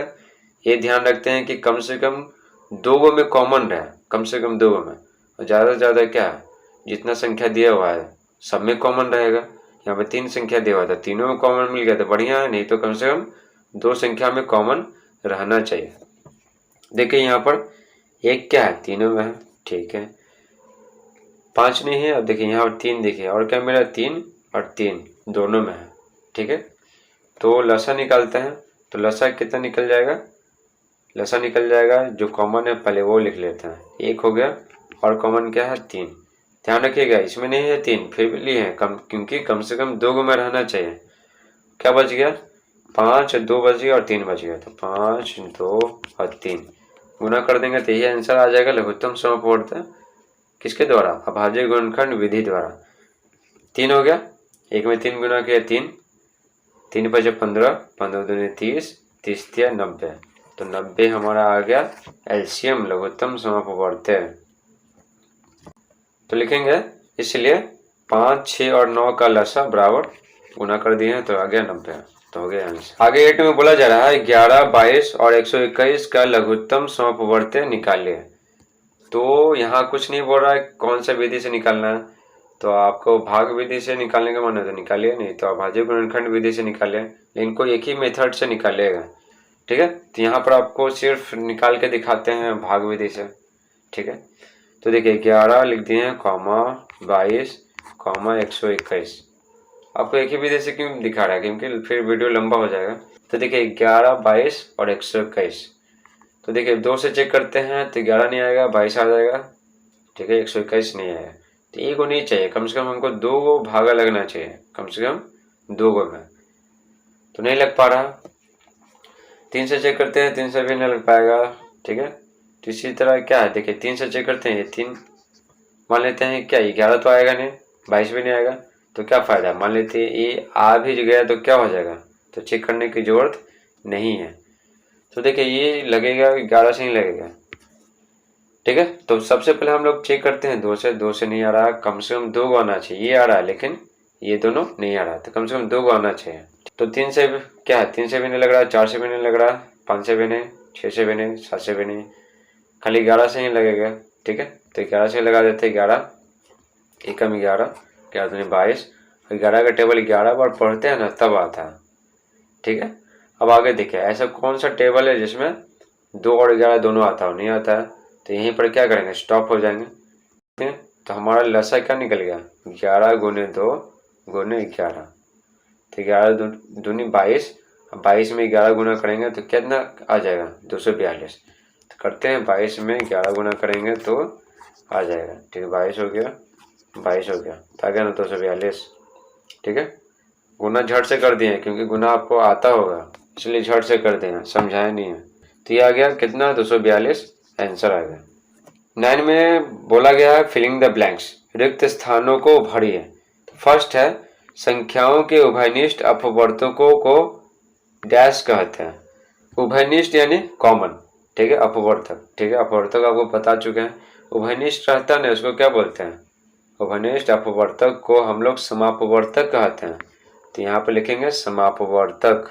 ये ध्यान रखते हैं कि कम से कम 2 गो में कॉमन रहे, कम से कम 2 गो में। और ज़्यादा से ज़्यादा क्या है, जितना संख्या दिया हुआ है सब में कॉमन रहेगा। यहाँ पे 3 संख्या दिया हुआ था, तीनों में कॉमन मिल गया तो बढ़िया है, नहीं तो कम से कम 2 संख्या में कॉमन रहना चाहिए। देखिए यहाँ पर 1 क्या है, तीनों में है, ठीक है। 5 नहीं है, अब देखिए यहाँ पर 3 देखिए, और क्या मिला, 3 और 3 दोनों में है, ठीक है। तो लसा निकालते हैं, तो लसा कितना निकल जाएगा, लसा निकल जाएगा जो कॉमन है पहले वो लिख लेते हैं। 1 हो गया और कॉमन क्या है 3। ध्यान रखिएगा इसमें नहीं है 3, फिर भी लिए हैं कम, क्योंकि कम से कम 2 गो में रहना चाहिए। क्या बच गया, 5, 2 बच गया और 3 बच गया, तो 5, 2 और 3 गुना कर देंगे तो यही आंसर आ जाएगा लघुत्तम समापवर्ती किसके द्वारा, अभाज्य गुणनखंड विधि द्वारा। 3 हो गया, 1 में 3 गुना किया 3, 3 5 15, 15 दूनी 30, 30 3 90, तो 90 हमारा आ गया एलसीएम लघुत्तम समापवर्ती। तो लिखेंगे इसलिए 5, 6 और 9 का लसा बराबर गुना कर दिए हैं, तो आ गया 90, तो हो गया आंसर। आगे 8 में बोला जा रहा है 11, 22 और 121 का लघुत्तम समापवर्ती निकालिए। तो यहाँ कुछ नहीं बोल रहा है कौन सा विधि से निकालना है, तो आपको भाग विधि से निकालने का मन है तो निकालिए, नहीं तो अभाज्य गुणनखंड विधि से निकालिए, लेकिन कोई एक ही मेथड से निकालिएगा, ठीक है। तो यहाँ पर आपको सिर्फ निकाल के दिखाते हैं भाग विधि से, ठीक है। तो देखिए 11 लिख दिए हैं, कॉमा 22 कॉमा 121। आपको एक ही विधि से क्यों दिखा रहा है, क्योंकि फिर वीडियो लंबा हो जाएगा। तो देखिए 11, 22 और 121, तो देखिए 2 से चेक करते हैं तो 11 नहीं आएगा, 22 आ जाएगा, ठीक है, 121 नहीं आएगा। तो 1 गो नहीं चाहिए, कम से कम हमको 2 गो भागा लगना चाहिए, कम से कम 2 गो में, तो नहीं लग पा रहा। 3 से चेक करते हैं, 3 से भी नहीं लग पाएगा, ठीक है। तो इसी तरह क्या है, देखिए 3 से चेक करते हैं, ये 3 मान लेते हैं, क्या 11 तो आएगा नहीं, 22 भी नहीं आएगा, तो क्या फ़ायदा, मान लेते हैं ये आ भी गया तो क्या हो जाएगा, तो चेक करने की ज़रूरत नहीं है। तो देखिए ये लगेगा 11 से नहीं लगेगा, ठीक है। तो सबसे पहले हम लोग चेक करते हैं 2 से, 2 से नहीं आ रहा, कम से कम 2 गो आना चाहिए, ये आ रहा है लेकिन ये दोनों नहीं आ रहा, तो कम से कम 2 गो आना चाहिए। तो 3 से भी क्या है, 3 से भी नहीं लग रहा, 4 से भी नहीं लग रहा, 5 से भी नहीं, 6 से भी नहीं, 7 से भी नहीं, खाली 11 से ही लगेगा, ठीक है। तो 11 से लगा देते हैं, 11 एकम 11, 11 दूनी 22, 11 का टेबल 11 बार पढ़ते हैं ना तब आता है, ठीक है। अब आगे देखिए ऐसा कौन सा टेबल है जिसमें 2 और 11 दोनों आता हो, नहीं आता है, तो यहीं पर क्या करेंगे, स्टॉप हो जाएंगे। तो हमारा लसा क्या निकल गया, 11 गुने 2 गुने 11, तो 11 दूनी 22, अब 22 में 11 गुना करेंगे तो कितना आ जाएगा, 242। तो करते हैं 22 में 11 गुना करेंगे तो आ जाएगा, ठीक है, 22 हो गया, 22 हो गया, तो आ गया ना 242, ठीक है। गुना झट से कर दिए क्योंकि गुना आपको आता होगा, इसलिए झट से कर देना, समझाया नहीं है। तो ये आ गया कितना, 242 आंसर आ गया। 9 में बोला गया है फिलिंग द ब्लैंक्स, रिक्त स्थानों को भरिए। फर्स्ट है संख्याओं के उभयनिष्ठ अपवर्तकों को डैश कहते हैं। उभयनिष्ठ यानी कॉमन, ठीक है, अपवर्तक, ठीक है, अपवर्तक आपको बता चुके हैं। उभयनिष्ठ रहता है ना, उसको क्या बोलते हैं, उभयनिष्ठ अपवर्तक को हम लोग समापवर्तक कहते हैं। तो यहाँ पे लिखेंगे समापवर्तक।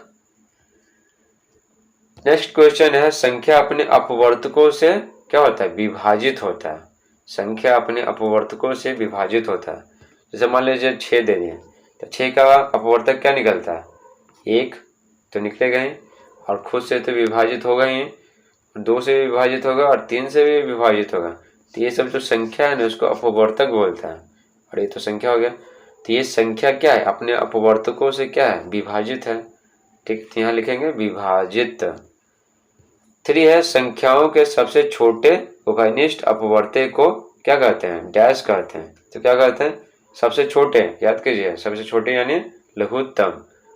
नेक्स्ट क्वेश्चन है, संख्या अपने अपवर्तकों से क्या होता है, विभाजित होता है। संख्या अपने अपवर्तकों से विभाजित होता है। जैसे मान लीजिए 6 दे दिए, तो 6 का अपवर्तक क्या निकलता है, 1 तो निकलेगा ही, और खुद से तो विभाजित होगा ही, 2 से भी विभाजित होगा और 3 से भी विभाजित होगा। तो ये सब जो संख्या है ना, उसको अपवर्तक बोलता है। और ये तो संख्या हो गया। तो ये संख्या क्या है, अपने अपवर्तकों से क्या है, विभाजित है। ठीक, तो यहाँ लिखेंगे विभाजित। 3 है, संख्याओं के सबसे छोटे उभयनिष्ठ अपवर्तक को क्या कहते हैं, डैश कहते हैं। तो क्या कहते हैं, सबसे छोटे, याद कीजिए, सबसे छोटे यानी लघुत्तम,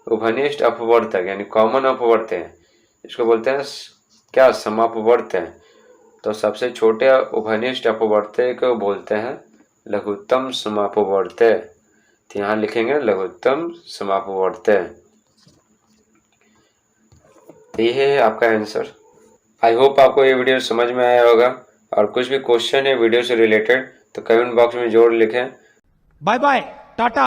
उभयनिष्ठ अपवर्तक यानी कॉमन अपवर्तक, इसको बोलते हैं क्या, समापवर्तक। तो सबसे छोटे उभयनिष्ठ अपवर्तक को बोलते हैं लघुत्तम समापवर्तक। तो यहाँ लिखेंगे लघुत्तम समापवर्तक। तो ये है आपका आंसर। आई होप आपको ये वीडियो समझ में आया होगा, और कुछ भी क्वेश्चन है वीडियो से रिलेटेड तो कमेंट बॉक्स में जरूर लिखें।
Bye bye, Tata.